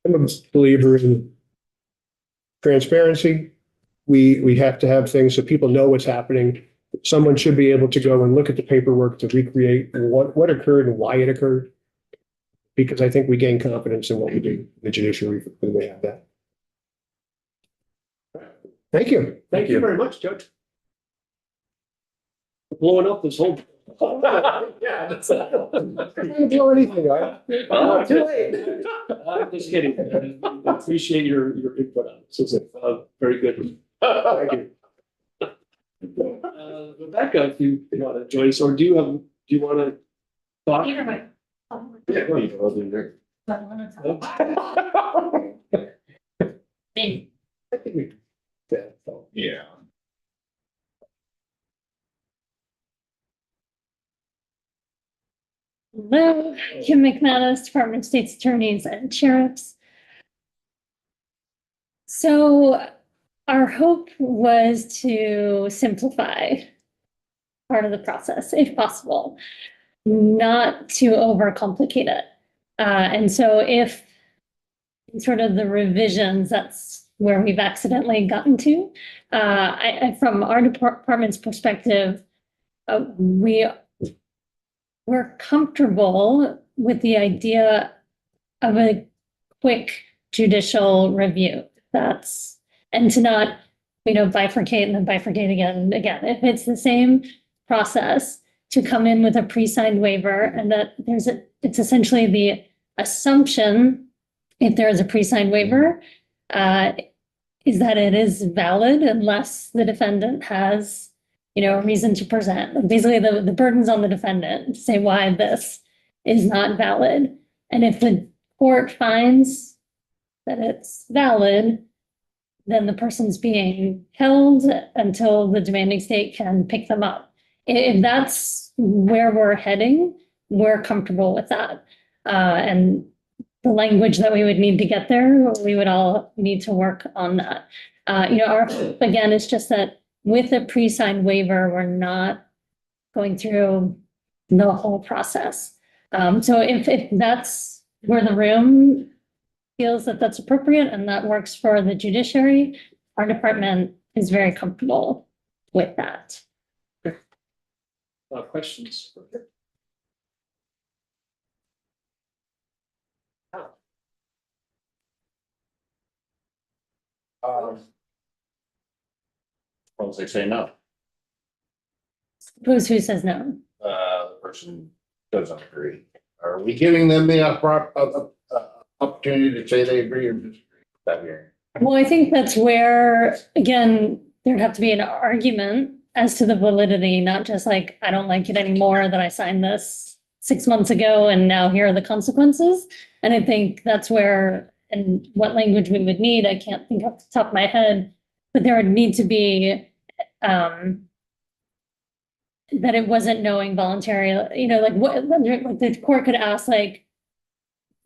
I'm a believer in transparency. We have to have things so people know what's happening. Someone should be able to go and look at the paperwork to recreate what occurred and why it occurred. Because I think we gain confidence in what we do in the judiciary when we have that. Thank you. Thank you very much, Judge. Blowing up this whole. Yeah, that's I didn't blow anything. Too late. I'm just kidding. I appreciate your input on this. It's very good. Thank you. Rebecca, if you want to join us, or do you want to talk? Either way. Yeah, go ahead. I'll do there. Thank I think we. Yeah. Hello, Kim McManus, Department of State's Attorneys and Sheriffs. So our hope was to simplify part of the process, if possible, not to overcomplicate it. And so if sort of the revisions, that's where we've accidentally gotten to. From our department's perspective, we're comfortable with the idea of a quick judicial review. And to not, bifurcate and then bifurcate again and again. If it's the same process to come in with a pre-signed waiver and that it's essentially the assumption, if there is a pre-signed waiver, is that it is valid unless the defendant has, a reason to present. Basically, the burden's on the defendant to say why this is not valid. And if the court finds that it's valid, then the person's being held until the demanding state can pick them up. If that's where we're heading, we're comfortable with that. And the language that we would need to get there, we would all need to work on that. Our hope, again, is just that with a pre-signed waiver, we're not going through the whole process. So if that's where the room feels that that's appropriate and that works for the judiciary, our department is very comfortable with that. Questions? Suppose they say no, Suppose who says no? the person doesn't agree. Are we giving them the opportunity to say they agree or disagree with that hearing? Well, I think that's where, again, there'd have to be an argument as to the validity, not just like, I don't like it anymore that I signed this 6 months ago and now here are the consequences. And I think that's where, and what language we would need, I can't think off the top of my head, but there would need to be that it wasn't knowing voluntary, like what, like the court could ask, like,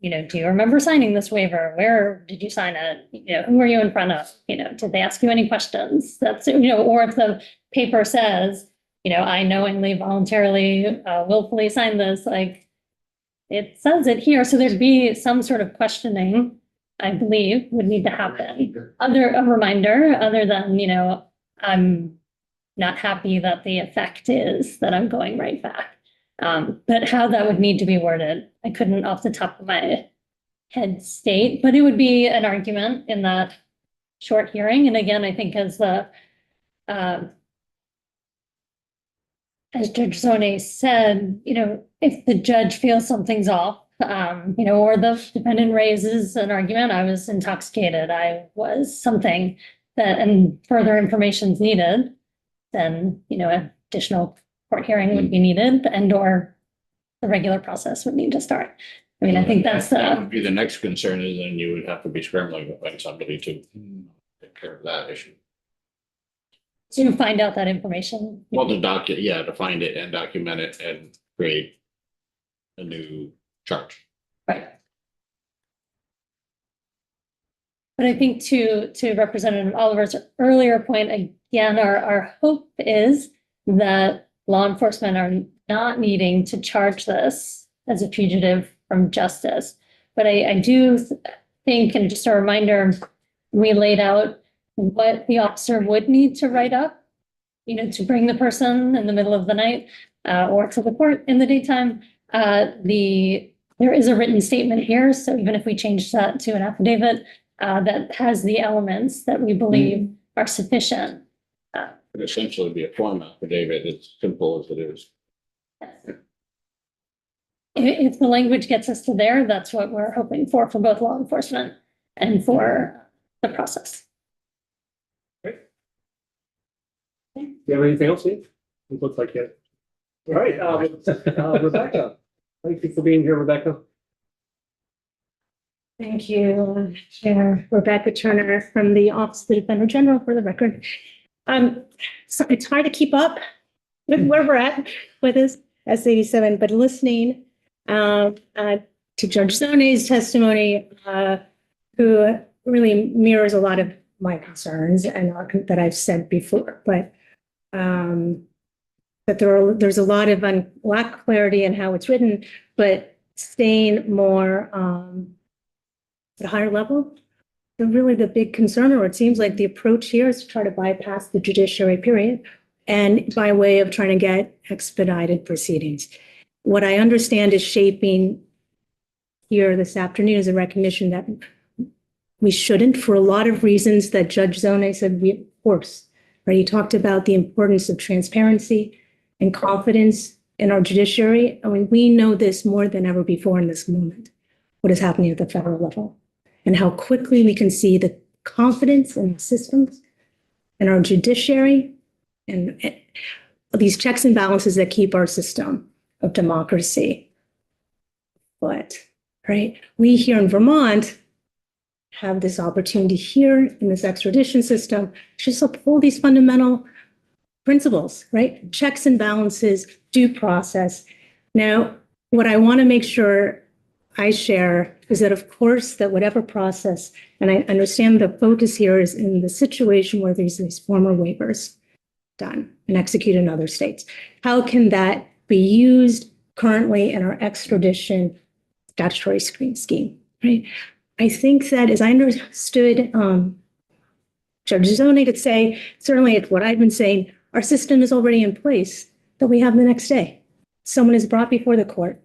do you remember signing this waiver? Where did you sign it? Who were you in front of? Did they ask you any questions? That's, or if the paper says, I knowingly, voluntarily, willfully signed this, like it says it here. So there'd be some sort of questioning, I believe, would need to happen. A reminder, other than, I'm not happy that the effect is that I'm going right back. But how that would need to be worded, I couldn't off the top of my head state, but it would be an argument in that short hearing. And again, I think as Judge Zone said, if the judge feels something's off, or the defendant raises an argument, I was intoxicated, I was something that, and further information is needed, then, additional court hearing would be needed and or the regular process would need to start. I mean, I think that's That would be the next concern, is then you would have to be scrambling to find somebody to take care of that issue. to find out that information. Well, to find it and document it and create a new charge. Right. But I think to Representative Oliver's earlier point, again, our hope is that law enforcement are not needing to charge this as a fugitive from justice. But I do think, and just a reminder, we laid out what the officer would need to write up, to bring the person in the middle of the night or to the court in the daytime. There is a written statement here, so even if we change that to an affidavit, that has the elements that we believe are sufficient. Could essentially be a form affidavit, as simple as it is. If the language gets us to there, that's what we're hoping for both law enforcement and for the process. Do you have anything else, Steve? It looks like it. All right, Rebecca. Thank you for being here, Rebecca. Thank you, Chair. Rebecca Turner from the Office of the Defender General, for the record. So it's hard to keep up with where we're at with this S87, but listening to Judge Zone's testimony, who really mirrors a lot of my concerns and that I've said before, but there's a lot of lack of clarity in how it's written, but staying more at a higher level. Really the big concern, or it seems like the approach here, is to try to bypass the judiciary period and by way of trying to get expedited proceedings. What I understand is shaping here this afternoon is a recognition that we shouldn't, for a lot of reasons that Judge Zone said, of course, right? He talked about the importance of transparency and confidence in our judiciary. I mean, we know this more than ever before in this moment, what is happening at the federal level, and how quickly we can see the confidence in the systems and our judiciary and these checks and balances that keep our system of democracy But, right, we here in Vermont have this opportunity here in this extradition system to just uphold these fundamental principles, right? Checks and balances, due process. Now, what I want to make sure I share is that, of course, that whatever process, and I understand the focus here is in the situation where there's these former waivers done and executed in other states. How can that be used currently in our extradition statutory scheme, right? I think that, as I understood Judge Zoni to say, certainly it's what I've been saying, our system is already in place that we have the next day. Someone is brought before the court,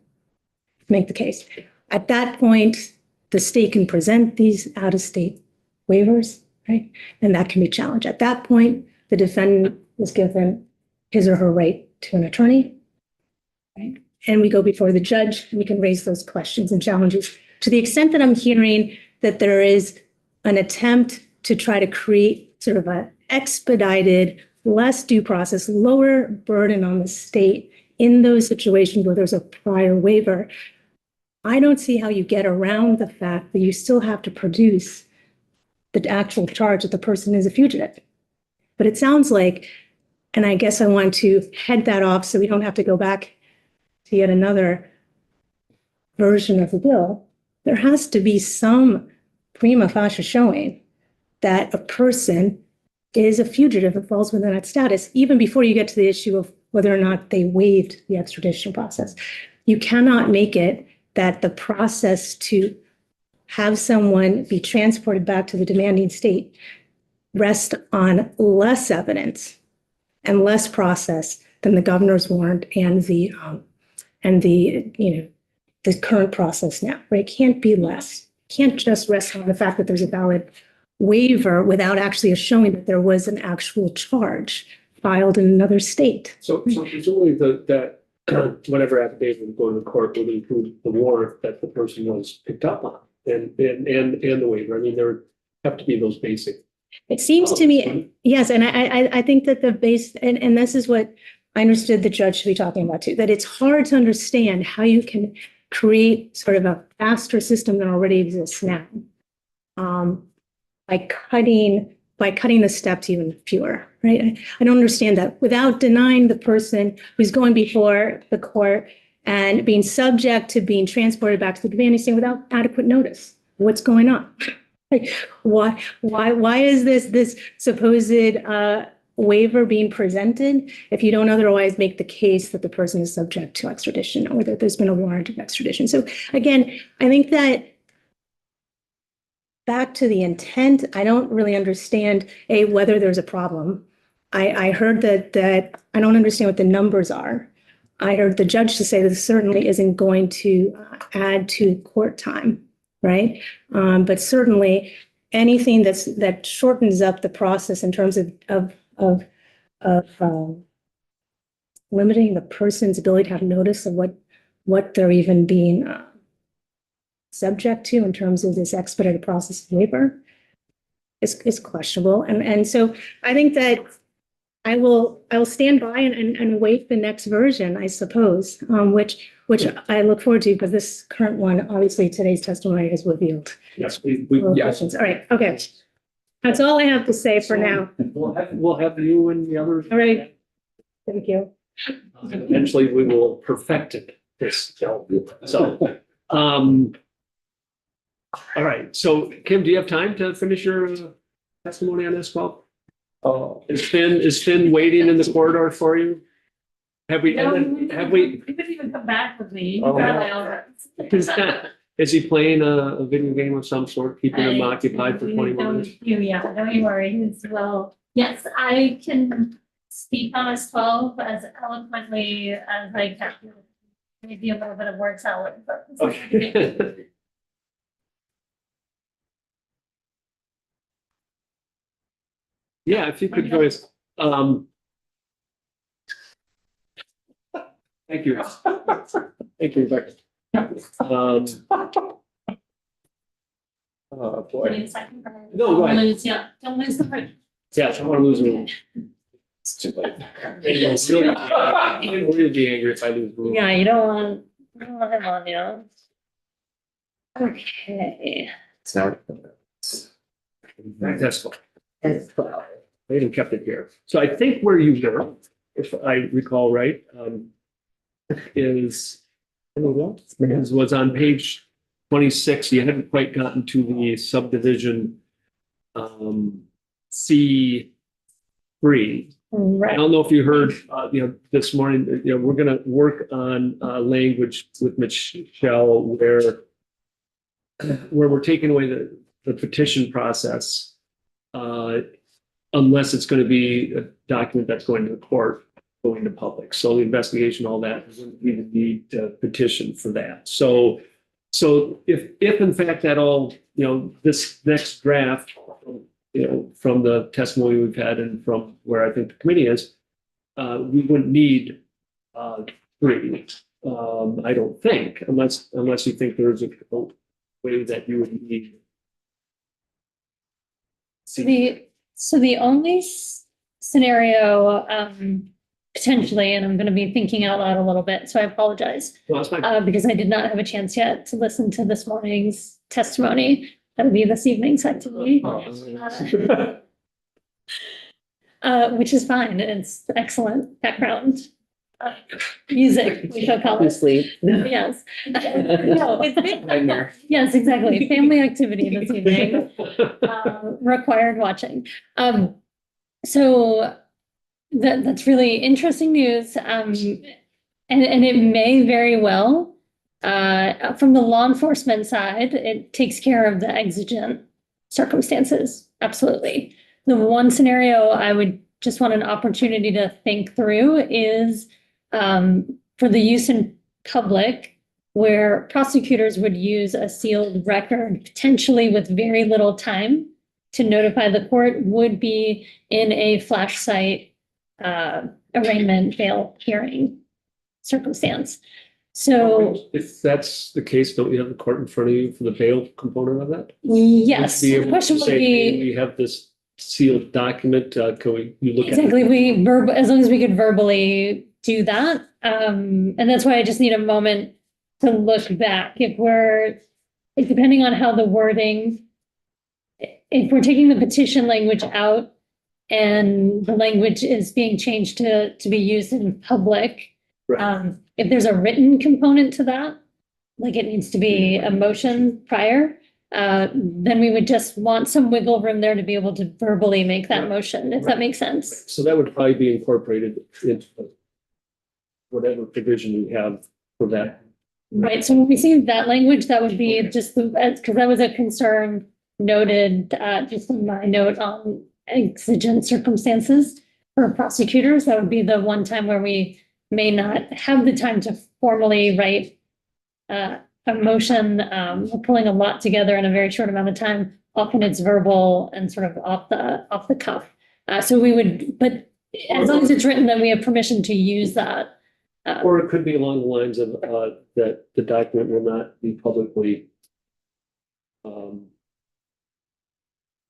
make the case. At that point, the state can present these out-of-state waivers, right? And that can be challenged. At that point, the defendant is given his or her right to an attorney, right? And we go before the judge, and we can raise those questions and challenges. To the extent that I'm hearing that there is an attempt to try to create sort of an expedited, less due process, lower burden on the state in those situations where there's a prior waiver, I don't see how you get around the fact that you still have to produce the actual charge that the person is a fugitive. But it sounds like, and I guess I want to head that off so we don't have to go back to yet another version of the bill, there has to be some prima facie showing that a person is a fugitive and falls within that status, even before you get to the issue of whether or not they waived the extradition process. You cannot make it that the process to have someone be transported back to the demanding state rest on less evidence and less process than the governor's warrant and the current process now, right? It can't be less. Can't just rest on the fact that there's a valid waiver without actually a showing that there was an actual charge filed in another state. So presumably that whatever affidavit would go to the court would include the warrant that the person was picked up on and the waiver. I mean, there would have to be those basic. It seems to me, yes, and I think that the base, and this is what I understood the judge should be talking about too, that it's hard to understand how you can create sort of a faster system than already exists now. By cutting the steps even fewer, right? I don't understand that without denying the person who's going before the court and being subject to being transported back to the demanding state without adequate notice. What's going on? Like, why is this supposed waiver being presented if you don't otherwise make the case that the person is subject to extradition or that there's been a warrant of extradition? So again, I think that back to the intent, I don't really understand whether there's a problem. I heard that I don't understand what the numbers are. I heard the judge to say that this certainly isn't going to add to court time, right? But certainly anything that shortens up the process in terms of limiting the person's ability to have notice of what they're even being subject to in terms of this expedited process waiver is questionable. And so I think that I will stand by and wait the next version, I suppose, which I look forward to because this current one, obviously today's testimony has revealed. Yes, Questions. All right, okay. That's all I have to say for now. We'll have you and the others. All right. Thank you. Eventually we will perfect it. So, all right. So Kim, do you have time to finish your testimony on this? Well, is Finn waiting in the corridor for you? Have we? He didn't even come back with me. Is he playing a video game of some sort, keeping him occupied for 20 minutes? Yeah, don't you worry. Well, yes, I can speak on as 12 as eloquently as I can. Maybe a little bit of word salad, but. Okay. Yeah, if you could join us. Thank you. Thank you, Rebecca. Oh, boy. No, go ahead. Yeah, don't lose the bridge. Yeah, I don't want to lose room. It's too late. We'll be angry if I lose room. Yeah, you don't want him on, you know. Okay. So now. That's fine. As well. I even kept it here. So I think where you were, if I recall right, is was on page 26. You hadn't quite gotten to the subdivision C3. I Right. don't know if you heard, this morning, we're gonna work on language with Michelle where we're taking away the petition process, unless it's gonna be a document that's going to the court, going to public. So the investigation, all that, we would need a petition for that. So if in fact that all, this next draft, from the testimony we've had and from where I think the committee is, we wouldn't need three. I don't think, unless you think there's a way that you would need. So the only scenario, potentially, and I'm going to be thinking out loud a little bit, so I apologize, Well, that's fine. because I did not have a chance yet to listen to this morning's testimony. That'll be this evening's activity, which is fine. It's excellent background music, we shall call it. Obviously. Yes. No, it's yes, exactly. Family activity this evening, required watching. So that's really interesting news. And it may very well, from the law enforcement side, it takes care of the exigent circumstances. Absolutely. The one scenario I would just want an opportunity to think through is for the use in public, where prosecutors would use a sealed record, potentially with very little time to notify the court, would be in a flash site arraignment bail hearing circumstance. So If that's the case, don't you have the court in front of you for the bail component of that? yes, Be the able to question would say, be. we have this sealed document, can you look at it? Exactly, as long as we could verbally do that. And that's why I just need a moment to look back. Depending on how the wording, if we're taking the petition language out and the language is being changed to be used in public, Right. if there's a written component to that, like it needs to be a motion prior, then we would just want some wiggle room there to be able to verbally make that motion, if that makes sense. So that would probably be incorporated into whatever provision we have for that. Right, so when we see that language, that would be just because that was a concern noted, just in my note on exigent circumstances for prosecutors. That would be the one time where we may not have the time to formally write a motion. We're pulling a lot together in a very short amount of time. Often it's verbal and sort of off the cuff. So we would, but as long as it's written, then we have permission to use that. Or it could be along the lines of that the document will not be publicly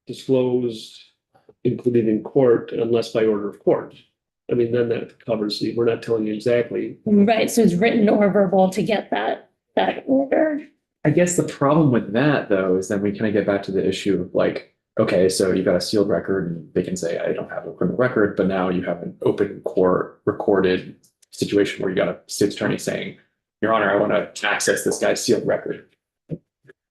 disclosed, included in court unless by order of court. I mean, then that covers we're not telling you exactly. Right, so it's written or verbal to get that order. I guess the problem with that, though, is then we kind of get back to the issue of like, okay, so you got a sealed record and they can say, I don't have a criminal record, but now you have an open court recorded situation where you got a state's attorney saying, Your Honor, I want to access this guy's sealed record.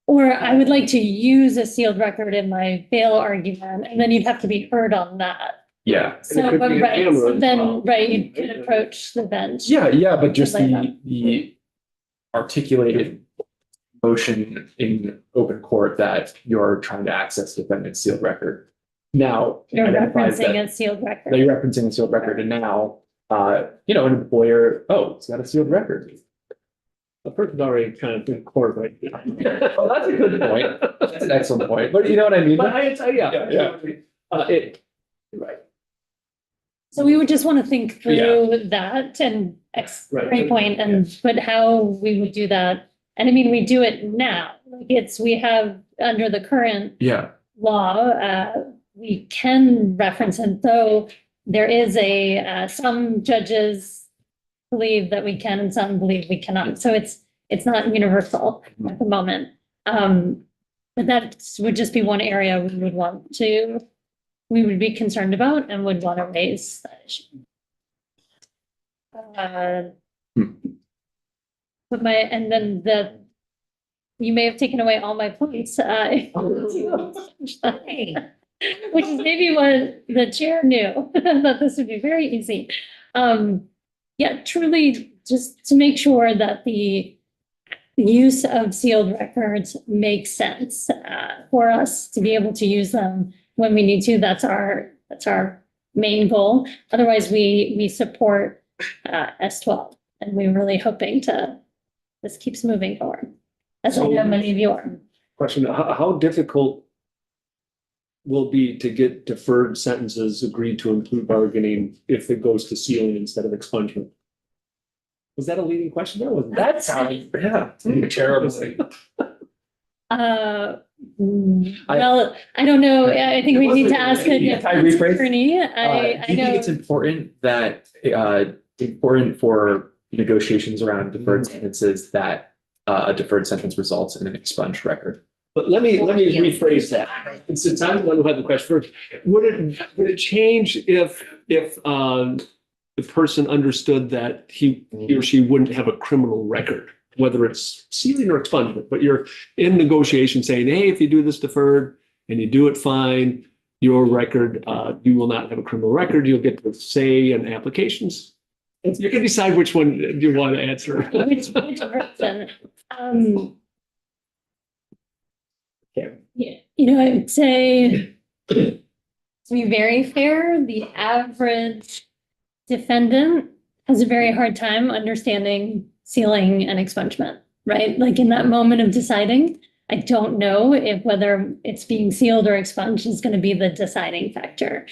Or I would like to use a sealed record in my bail argument, and then you'd have to be heard on that. Yeah. So, could but be a right, camera so as then, well. right, you could approach the bench. Yeah, but just Like that. the articulated motion in open court that you're trying to access defendant's sealed record. Now, You're identifies referencing that a sealed that record. you're referencing a sealed record, and now, an employer, it's got a sealed record. A person's already kind of in court right now. Oh, that's a good point. That's an excellent point. But you know what I mean? But yeah. Right. So we would just want to think through that and Right. great point, but how we would do that. And I mean, we do it now, like we have under the current Yeah. law, we can reference it, though there is some judges believe that we can and some believe we cannot. So it's not universal at the moment. But that would just be one area we would be concerned about and would want to raise that issue. But you may have taken away all my points, which is maybe what the chair knew, that this would be very easy. Yeah, truly, just to make sure that the use of sealed records makes sense for us to be able to use them when we need to. That's our main goal. Otherwise, we support S12, and we're really hoping this keeps moving forward, as I know many of you are. Question, how difficult will it be to get deferred sentences agreed to in plea bargaining if it goes to sealing instead of expungement? Was that a leading question? That wasn't. That sounds, yeah, terribly. Well, I don't know. I think we need to ask a Can I rephrase? attorney. Do you think it's important that, important for negotiations around deferred sentences that a deferred sentence results in an expunged record? But let me rephrase that. And since I'm the one who had the question first, would it change if the person understood that he or she wouldn't have a criminal record, whether it's sealing or expungement, but you're in negotiation saying, hey, if you do this deferred and you do it fine, your record, you will not have a criminal record. You'll get to say in applications. You can decide which one you want to answer. Which version? Yeah, I would say, to be very fair, the average defendant has a very hard time understanding sealing and expungement, right? Like in that moment of deciding, I don't know if whether it's being sealed or expunged is going to be the deciding factor.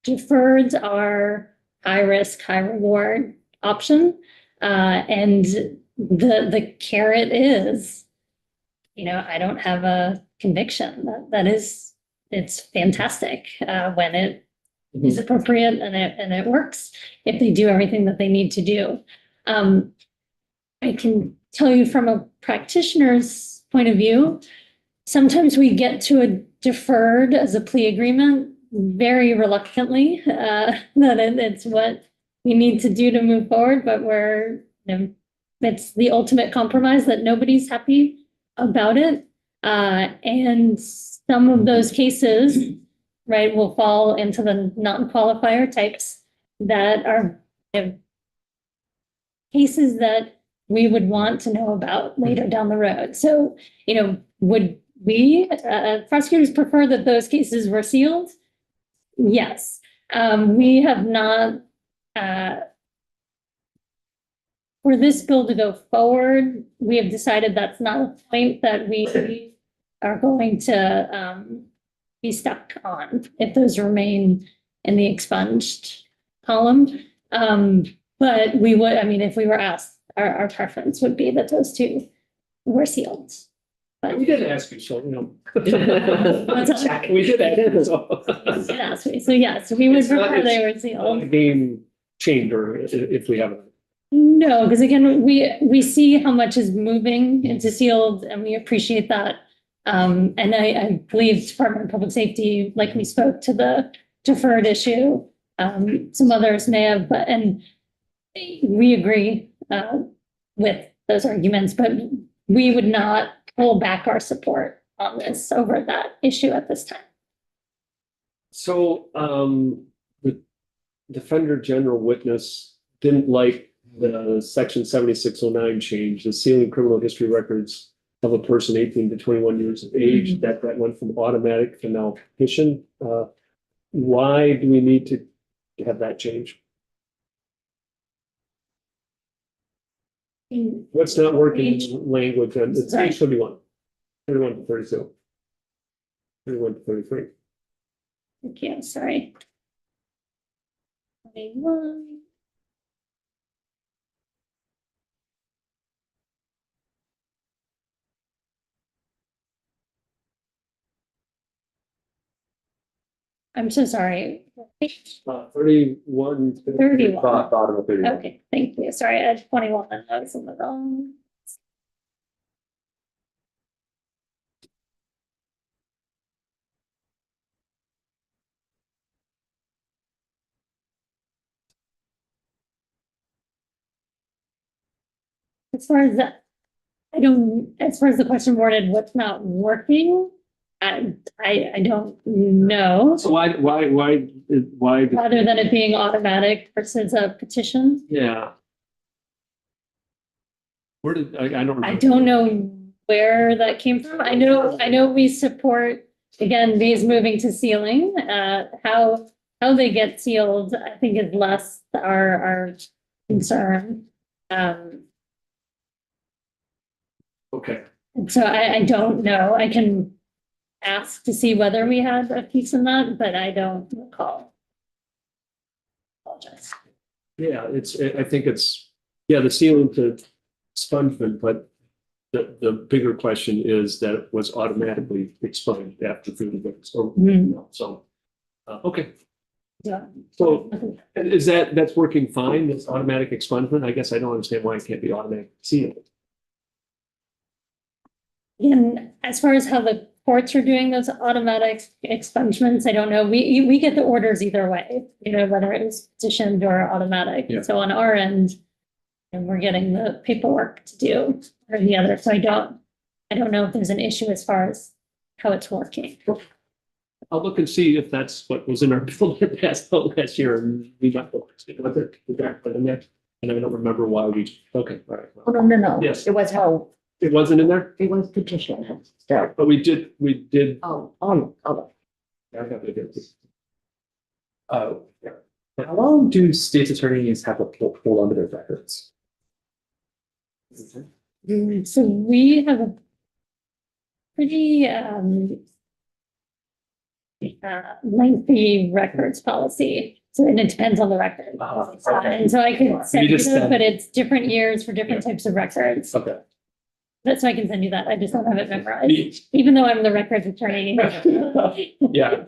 Deferreds are high risk, high reward option. And the carrot is, I don't have a conviction. It's fantastic when it is appropriate and it works if they do everything that they need to do. I can tell you from a practitioner's point of view, sometimes we get to a deferred as a plea agreement very reluctantly, that it's what we need to do to move forward, but it's the ultimate compromise that nobody's happy about it. And some of those cases, right, will fall into the non-qualifier types that are cases that we would want to know about later down the road. So, would we, prosecutors prefer that those cases were sealed? Yes. We have not, for this bill to go forward, we have decided that's not a point that we are going to be stuck on if those remain in the expunged column. But we would, if we were asked, our preference would be that those two were sealed. But We did ask you, so, What's that? we did ask. So yes, we would It's not- prefer they were sealed. Game changer if we haven't. No, because again, we see how much is moving into sealed and we appreciate that. And I believe Department of Public Safety, like we spoke to the deferred issue, some others may have, and we agree with those arguments, but we would not pull back our support on this over that issue at this time. So, the Defender General witness didn't like the section 7609 change, the sealing criminal history records of a person 18 to 21 years of age, that went from automatic to now petition. Why do we need to have that change? What's not working in language? It's Sorry. page 31, 31 to 32, 31 to 33. Okay, I'm sorry. 21. I'm so sorry. 31. 31. Bottom of 31. Okay, thank you. Sorry, I had 21 and I was in the wrong. as far as that, as far as the question worded, what's not working, I don't know. So why, Rather than it being automatic versus a petition. yeah. Where did, I don't. I don't know where that came from. I know we support, again, these moving to sealing. How they get sealed, I think is less our concern. Okay, And so I don't know. I can ask to see whether we had a piece in that, but I don't recall. Apologize. yeah, I think it's, yeah, the sealing to expungement, but the bigger question is that it was automatically expunged after 30 days. So, okay. Yeah. So is that's working fine, this automatic expungement? I guess I don't understand why it can't be automatic sealed. And as far as how the courts are doing those automatic expungements, I don't know. We get the orders either way, whether it was petitioned or automatic. Yeah. So on our end, and we're getting the paperwork to do or the other. So I don't know if there's an issue as far as how it's working. I'll look and see if that's what was in our bill last year, and we might look with it, and I don't remember why okay, all right. Oh, no. Yes. It was how, It wasn't in there, it was petition. So, but we did. oh. I have it here. How long do state's attorneys have to hold onto their records? So we have a pretty lengthy records policy. So, and it depends on the record. And so I can send you that, but it's different years for different types of records. Okay. That's why I can send you that. I just don't have it memorized, even though I'm the records attorney. Yeah,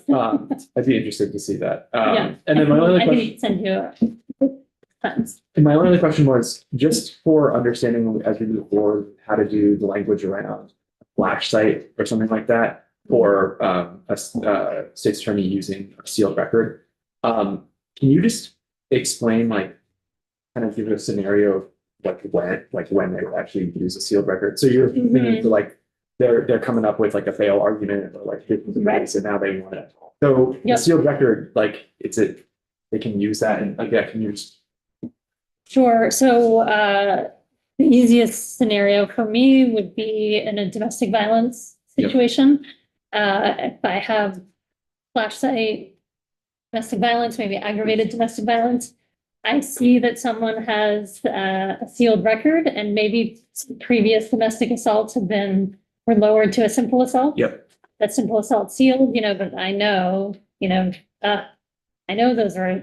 I'd be interested to see that. Yeah. And then my only I question. can send you tons. And my only other question was just for understanding as we move forward, how to do the language around a flash site or something like that, or a state's attorney using a sealed record. Can you just explain, kind of give a scenario of when they would actually use a sealed record? So you're thinking to they're coming up with a fail argument or Right. and now they want it. So the Yep. sealed record, they can use that and can you just. Sure. So the easiest scenario for me would be in a domestic violence Yep. situation. If I have flash site, domestic violence, maybe aggravated domestic violence, I see that someone has a sealed record and maybe some previous domestic assaults were lowered to a simple assault. Yep. That simple assault sealed, but I know those are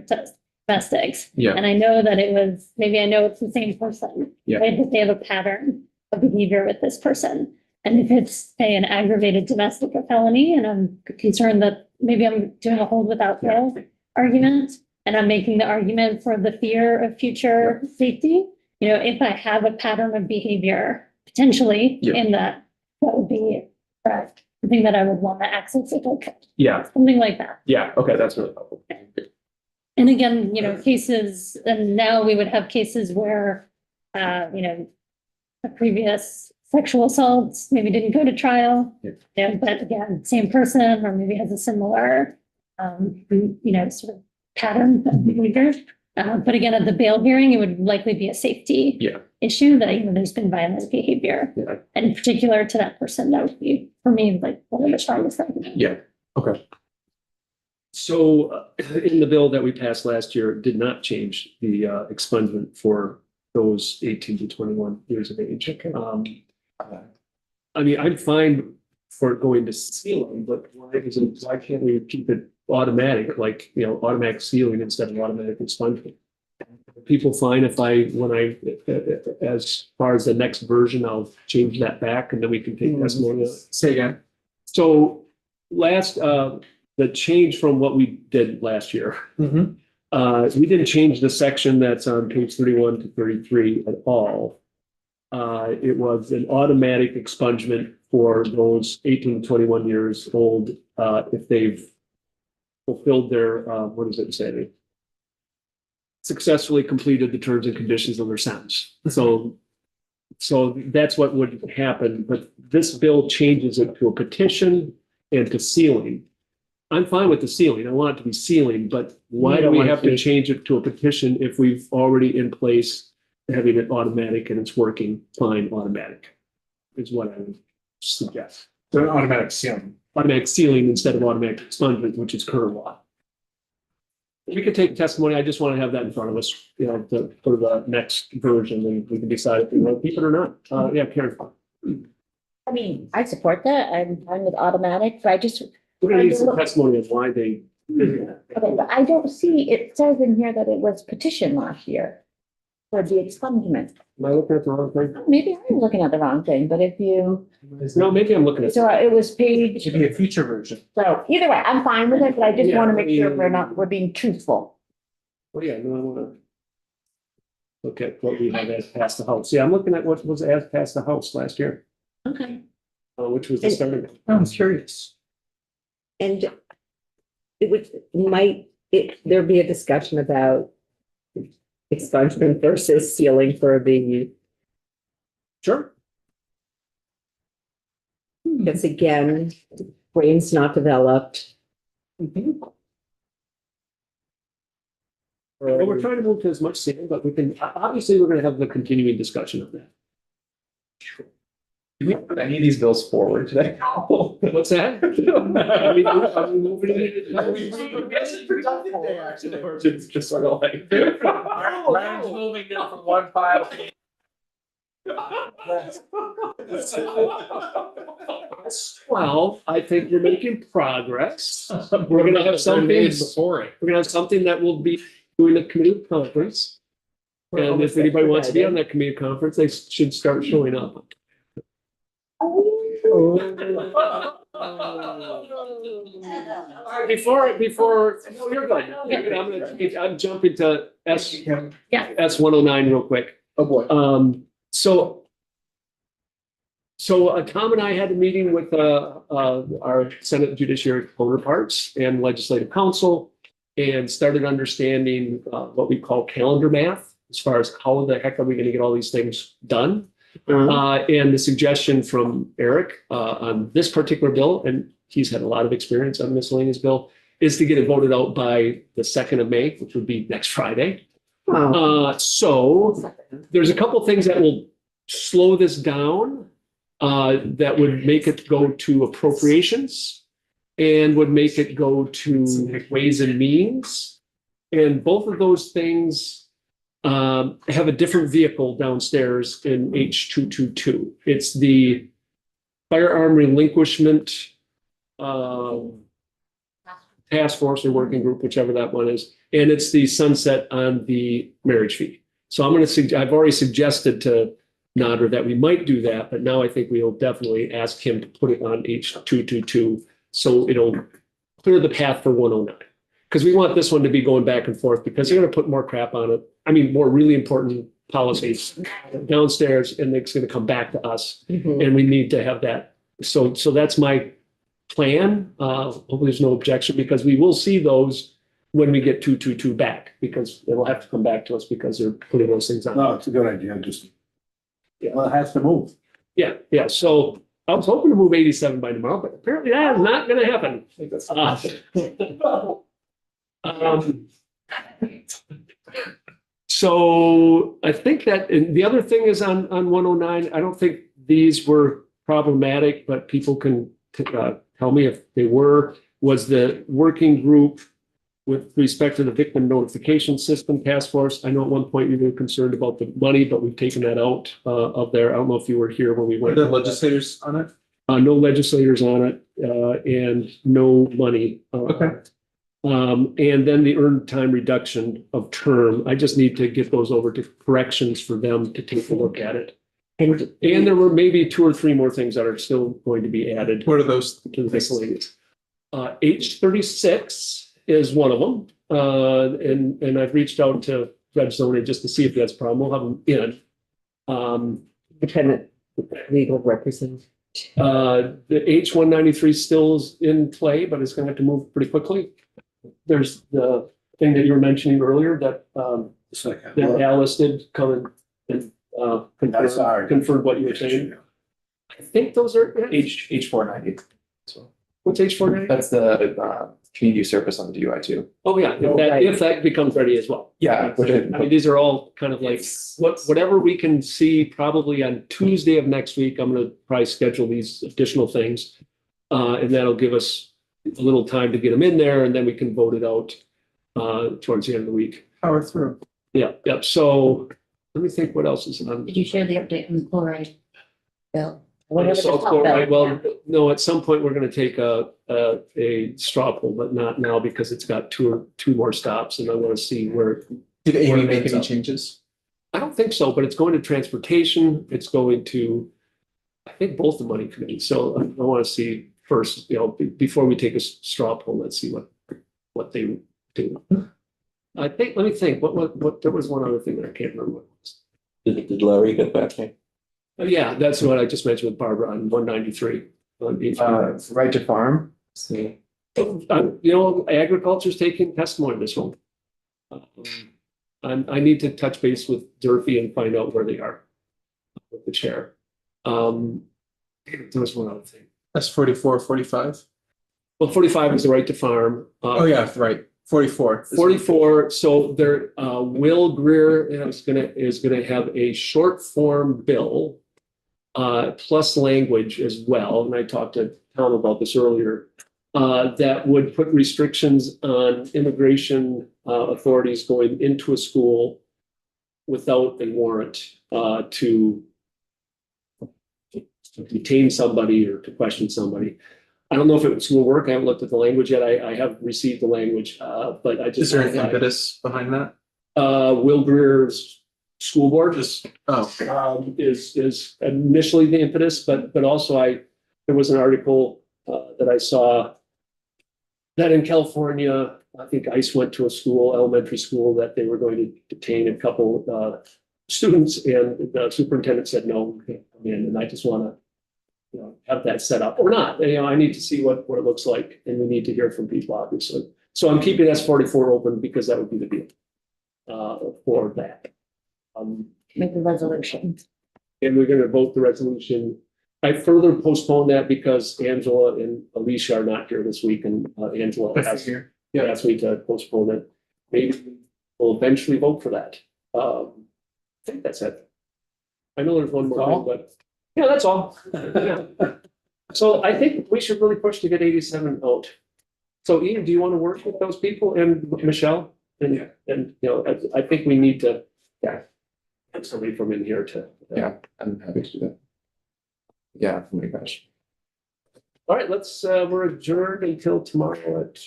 domestics. Yeah. And I know that maybe I know it's the same person. Yeah. Right? That they have a pattern of behavior with this person. And if it's, say, an aggravated domestic felony, and I'm concerned that maybe I'm doing a hold without bail argument, and I'm making the argument for the fear of future safety, if I have a pattern of behavior potentially in that would be something that I would want to access if I could. Yeah. Something like that. Yeah. Okay. That's really helpful. And again, cases, and now we would have cases where, a previous sexual assault maybe didn't go to trial. Yeah. But again, same person, or maybe has a similar, sort of pattern of behavior. But again, at the bail hearing, it would likely be a safety issue that, there's been violent behavior. Yeah. And in particular to that person, that would be, for me, one of the strongest things. Yeah. Okay. So in the bill that we passed last year, it did not change the expungement for those 18 to 21 years of age. I mean, I'm fine for going to sealing, but why can't we keep it automatic, automatic sealing instead of automatic expungement? Are people fine if as far as the next version, I'll change that back and then we can take testimony. Say again. So the change from what we did last year, we didn't change the section that's on page 31 to 33 at all. It was an automatic expungement for those 18 to 21 years old if they've fulfilled their, what does it say? Successfully completed the terms and conditions of their sentence. So So that's what would happen, but this bill changes it to a petition and to sealing. I'm fine with the sealing. I want it to be sealing, but why do we have to change it to a petition if we've already in place having it automatic and it's working fine automatic? Is what I would suggest. So an automatic sealing. Automatic sealing instead of automatic expungement, which is current law. We could take testimony. I just want to have that in front of us, for the next version, and we can decide if we want to keep it or not. Yeah, Karen. I mean, I support that. I'm fine with automatic, but I just, We're gonna need some testimony of why they did that. okay, but I don't see, it says in here that it was petition last year for the expungement. Am I looking at the wrong thing? Maybe I'm looking at the wrong thing, but if you, No, maybe I'm looking at. so it was page, Should be a future version. so either way, I'm fine with it, but I just Yeah, want to make sure I mean- we're being truthful. Oh, yeah, no, I wanna. Look at what we had as passed the house. Yeah, I'm looking at what was as passed the house last year, Okay. which was the starting. I'm curious. And it would, there be a discussion about expungement versus sealing for the, Sure. because again, brain's not developed. Well, we're trying to move to as much sand, but we can, obviously, we're gonna have the continuing discussion of that. Did we put any of these bills forward today? What's that? Are we moving it? It's just sort of like. Brian's moving now from one file. Well, I think we're making progress. We're gonna have something, Before it. we're gonna have something that will be doing a committee conference. And if anybody wants to be on that committee conference, they should start showing up. Before, no, you're good. I'm jumping to S 109 real quick. Oh, boy. So Tom and I had a meeting with our Senate Judiciary counterparts and Legislative Council and started understanding what we call calendar math, as far as how the heck are we going to get all these things done. And the suggestion from Eric on this particular bill, and he's had a lot of experience on the miscellaneous bill, is to get it voted out by the 2nd of May, which would be next Friday. So there's a couple things that will slow this down, that would make it go to appropriations and would make it go to Ways and Means. And both of those things have a different vehicle downstairs in H222. It's the firearm relinquishment task force or working group, whichever that one is. And it's the sunset on the marriage fee. So I'm going to I've already suggested to Nodder that we might do that, but now I think we'll definitely ask him to put it on H222 so it'll clear the path for 109. Because we want this one to be going back and forth because they're going to put more crap on it. I mean, more really important policies downstairs, and it's going to come back to us. And we need to have that. So that's my plan. Hopefully there's no objection because we will see those when we get 222 back, because it'll have to come back to us because they're putting those things on. No, it's a good idea, well, it has to move. Yeah. So I was hoping to move 87 by tomorrow, but apparently that is not going to happen. So I think that, and the other thing is on 109, I don't think these were problematic, but people can tell me if they were, was the working group with respect to the victim notification system task force. I know at one point you were concerned about the money, but we've taken that out of there. I don't know if you were here when we went. Are there legislators on it? No legislators on it, and no money. Okay. And then the earned time reduction of term, I just need to get those over to corrections for them to take a look at it. And there were maybe 2 or 3 more things that are still going to be added What are those? to the miscellaneous. H36 is one of them. And I've reached out to Judge Zone just to see if that's a problem. We'll have them in. Independent legal representative. The H193 still is in play, but it's going to have to move pretty quickly. There's the thing that you were mentioning earlier that Alice did come and That's our- confirm what you were saying? I think those are, H 490. So what's H490? that's the community service on the DUI too. Oh, yeah, if that becomes ready as well. Yeah, which I mean, these are all kind of like, whatever we can see probably on Tuesday of next week, I'm gonna probably schedule these additional things. And that'll give us a little time to get them in there, and then we can vote it out towards the end of the week. power through. Yeah, so let me think what else is on. Did you share the update on the chloride bill? Whatever the Salt top chloride, bill, well, no, at some point, we're gonna take a straw poll, but not now because it's got two more stops, and I wanna see where. Did Where Amy it make ends any up. changes? I don't think so, but it's going to transportation, it's going to, I think, both the money committees, so I wanna see first, before we take a straw poll, let's see what they do. I think, let me think, what, there was one other thing that I can't remember what it was. Did Larry get back to you? Yeah, that's what I just mentioned with Barbara on 193. Right to farm. See. Agriculture's taking testimony this one. I need to touch base with Durfee and find out where they are with the chair. There was one other thing. That's 44, 45. Well, 45 is the right to farm. Oh, yeah, right. 44. 44, so there, Will Greer is gonna have a short form bill, plus language as well, and I talked to Tom about this earlier, that would put restrictions on immigration authorities going into a school without a warrant to detain somebody or to question somebody. I don't know if it's will work. I haven't looked at the language yet. I have received the language, but I just. Is there an impetus behind that? Will Greer's school board Just, is initially the impetus, but also there was an article that I saw that in California, I think ICE went to a school, elementary school, that they were going to detain a couple students, and the superintendent said, no, you can't come in, and I just want to have that set up or not. I need to see what it looks like, and we need to hear from people, obviously. So I'm keeping S44 open because that would be the deal for that. make the resolution. And we're gonna vote the resolution. I further postponed that because Angela and Alicia are not here this week, and Angela asked me to postpone it. Maybe we'll eventually vote for that. I think that's it. I know there's one more thing, but yeah, that's all. Yeah. So I think we should really push to get 87 out. So Ian, do you want to work with those people and Michelle? And I think we need to, have somebody from in here to. yeah, I'm happy to do that. Yeah, oh my gosh. All right, we're adjourned until tomorrow at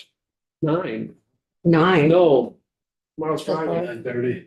9. 9. No, tomorrow's Friday. 9:30.